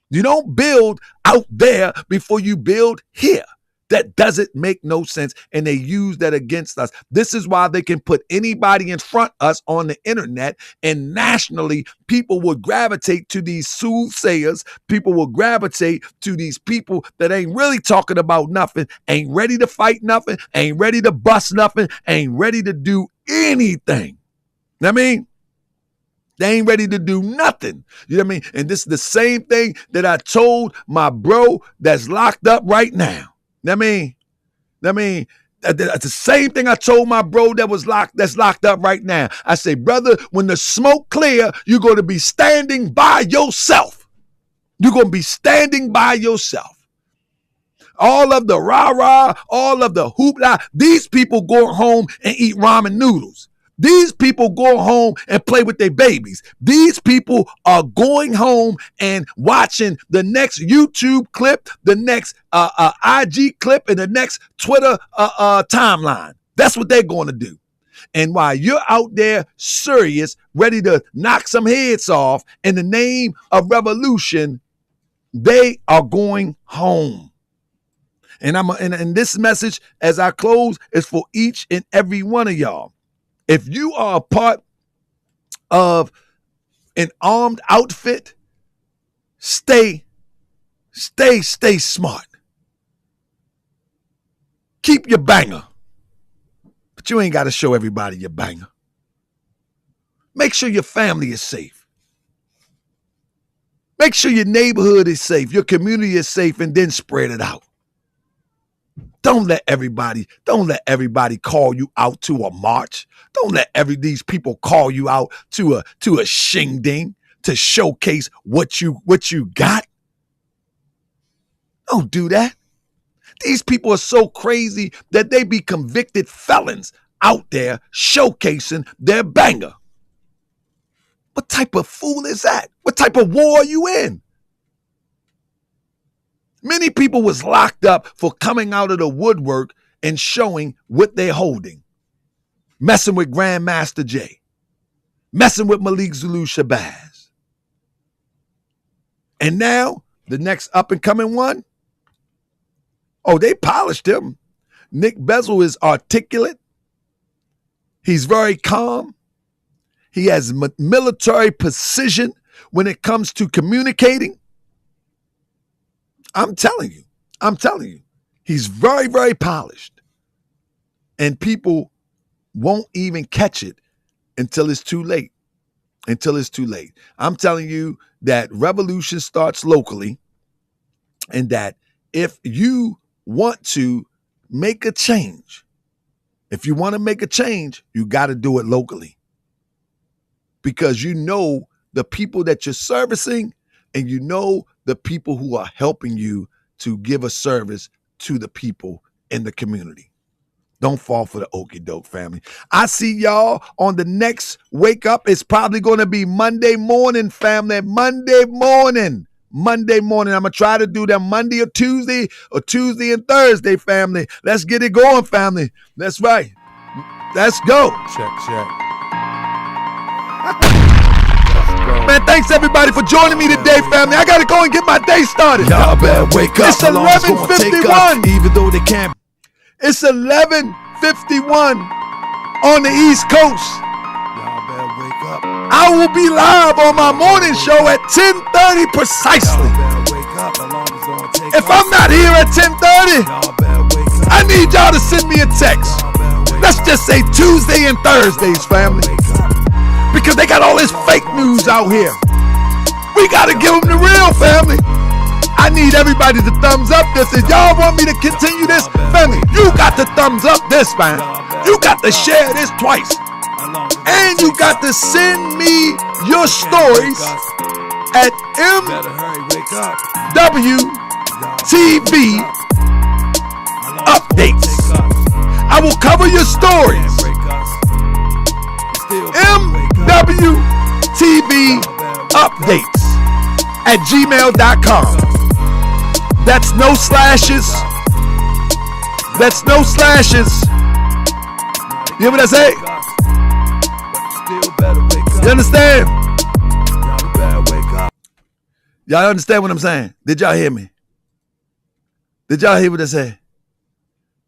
You don't build out there before you build here. That doesn't make no sense, and they use that against us. This is why they can put anybody in front of us on the internet, and nationally, people will gravitate to these soothsayers. People will gravitate to these people that ain't really talking about nothing, ain't ready to fight nothing, ain't ready to bust nothing, ain't ready to do anything. I mean, they ain't ready to do nothing. You know what I mean? And this is the same thing that I told my bro that's locked up right now. I mean, that's the same thing I told my bro that's locked up right now. I say, brother, when the smoke clear, you're going to be standing by yourself. You're going to be standing by yourself. All of the rah-rah, all of the hoopla, these people go home and eat ramen noodles. These people go home and play with their babies. These people are going home and watching the next YouTube clip, the next IG clip, and the next Twitter timeline. That's what they're going to do. And while you're out there serious, ready to knock some heads off in the name of revolution, they are going home. And this message, as I close, is for each and every one of y'all. If you are a part of an armed outfit, stay smart. Keep your banger, but you ain't got to show everybody your banger. Make sure your family is safe. Make sure your neighborhood is safe, your community is safe, and then spread it out. Don't let everybody call you out to a march. Don't let these people call you out to a shing-ding to showcase what you got. Don't do that. These people are so crazy that they be convicted felons out there showcasing their banger. What type of fool is that? What type of war are you in? Many people was locked up for coming out of the woodwork and showing what they're holding. Messing with Grandmaster Jay. Messing with Malik Zulu Shabazz. And now, the next up-and-coming one, they polished him. Nick Bezzle is articulate. He's very calm. He has military precision when it comes to communicating. I'm telling you. He's very, very polished. And people won't even catch it until it's too late. I'm telling you that revolution starts locally, and that if you want to make a change, you got to do it locally. Because you know the people that you're servicing, and you know the people who are helping you to give a service to the people in the community. Don't fall for the okie doke, family. I see y'all on the next wake up. It's probably going to be Monday morning, family. Monday morning. I'm going to try to do them Monday or Tuesday and Thursday, family. Let's get it going, family. That's right. Let's go.
Check.
Man, thanks everybody for joining me today, family. I got to go and get my day started.
Y'all better wake up.
It's 11:51.
Even though they can't.
It's 11:51 on the East Coast.
Y'all better wake up.
I will be live on my morning show at 10:30 precisely.
Y'all better wake up. How long it's gonna take
If
us?
I'm not here at 10:30,
Y'all better wake up.
I need y'all to send me a text. Let's just say Tuesday and Thursdays, family. Because they got all this fake news out here. We got to give them the real, family. I need everybody to thumbs up this. If y'all want me to continue this, family, you got to thumbs up this, man. You got to share this twice. And you got to send me your stories at MWtv updates. I will cover your stories. MWtv updates at gmail.com. That's no slashes. You hear what I say? You understand? Y'all understand what I'm saying? Did y'all hear me? Did y'all hear what I said?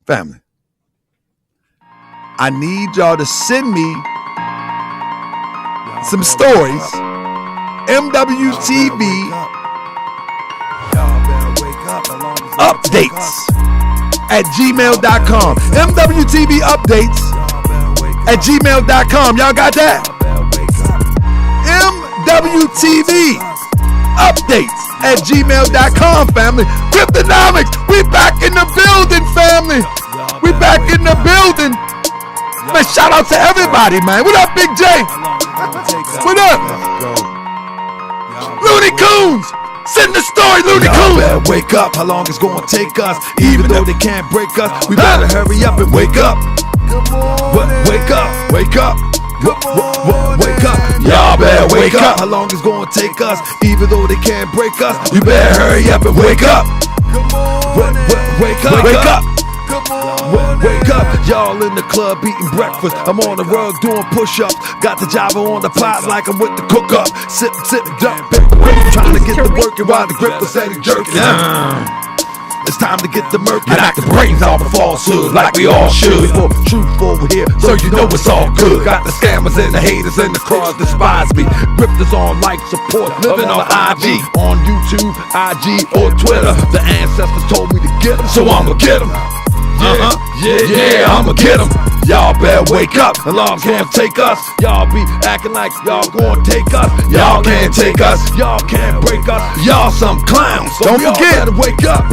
Family, I need y'all to send me some stories. MWtv updates at gmail.com. MWtv updates at gmail.com. Y'all got that? MWtv updates at gmail.com, family. Cryptonomics, we back in the building, family. We back in the building. Man, shout out to everybody, man. What up, Big J? What up? Looney Coons! Send the story, Looney Coons!
Y'all better wake up. How long it's gonna take us? Even though they can't break us, we better hurry up and wake up. Wake up. Wake up. Y'all better wake up. How long it's gonna take us? Even though they can't break us, we better hurry up and wake up. Wake up. Wake up. Wake up, y'all in the club eating breakfast. I'm on the rug doing push-ups. Got the Java on the pot like I'm with the cook-up. Sip, dump, trying to get the working while the grip was steady jerking. It's time to get the murky. I knock the brains off of falsehood like we all should. For truth over here, so you know it's all good. Got the scammers and the haters and the crowds despise me. Grifters on like support, living on IG, on YouTube, IG or Twitter. The ancestors told me to get them, so I'ma get them. Yeah, I'ma get them. Y'all better wake up. Alarms can't take us. Y'all be acting like y'all gonna take us. Y'all can't take us. Y'all can't break us. Y'all some clowns. So
Don't forget,
wake up.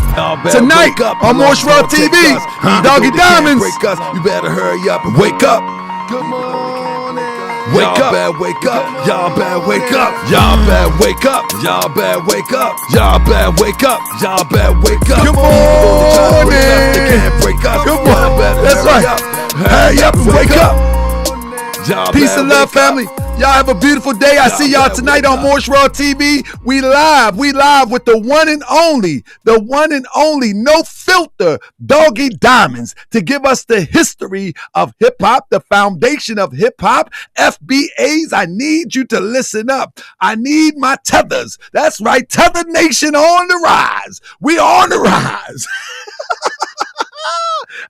Tonight on Moshwell TV, Doggy Diamonds.
You better hurry up and wake up. Good morning. Wake up. Better wake up. Y'all better wake up. Y'all better wake up. Y'all better wake up. Y'all better wake up. Y'all better wake up.
Good morning.
They can't break us.
Good morning. That's right. Hurry up and wake up. Peace and love, family. Y'all have a beautiful day. I see y'all tonight on Moshwell TV. We live with the one and only, no filter, Doggy Diamonds, to give us the history of hip hop, the foundation of hip hop. FBAs, I need you to listen up. I need my tethers. That's right, Tether Nation on the rise. We on the rise.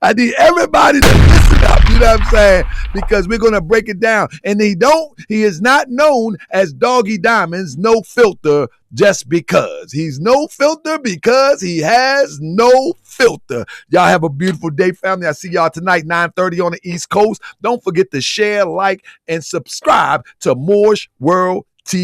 I need everybody to listen up, you know what I'm saying? Because we're going to break it down. And he is not known as Doggy Diamonds, no filter, just because. He's no filter because he has no filter. Y'all have a beautiful day, family. I see y'all tonight, 9:30 on the East Coast. Don't forget to share, like, and subscribe to Moorish World TV.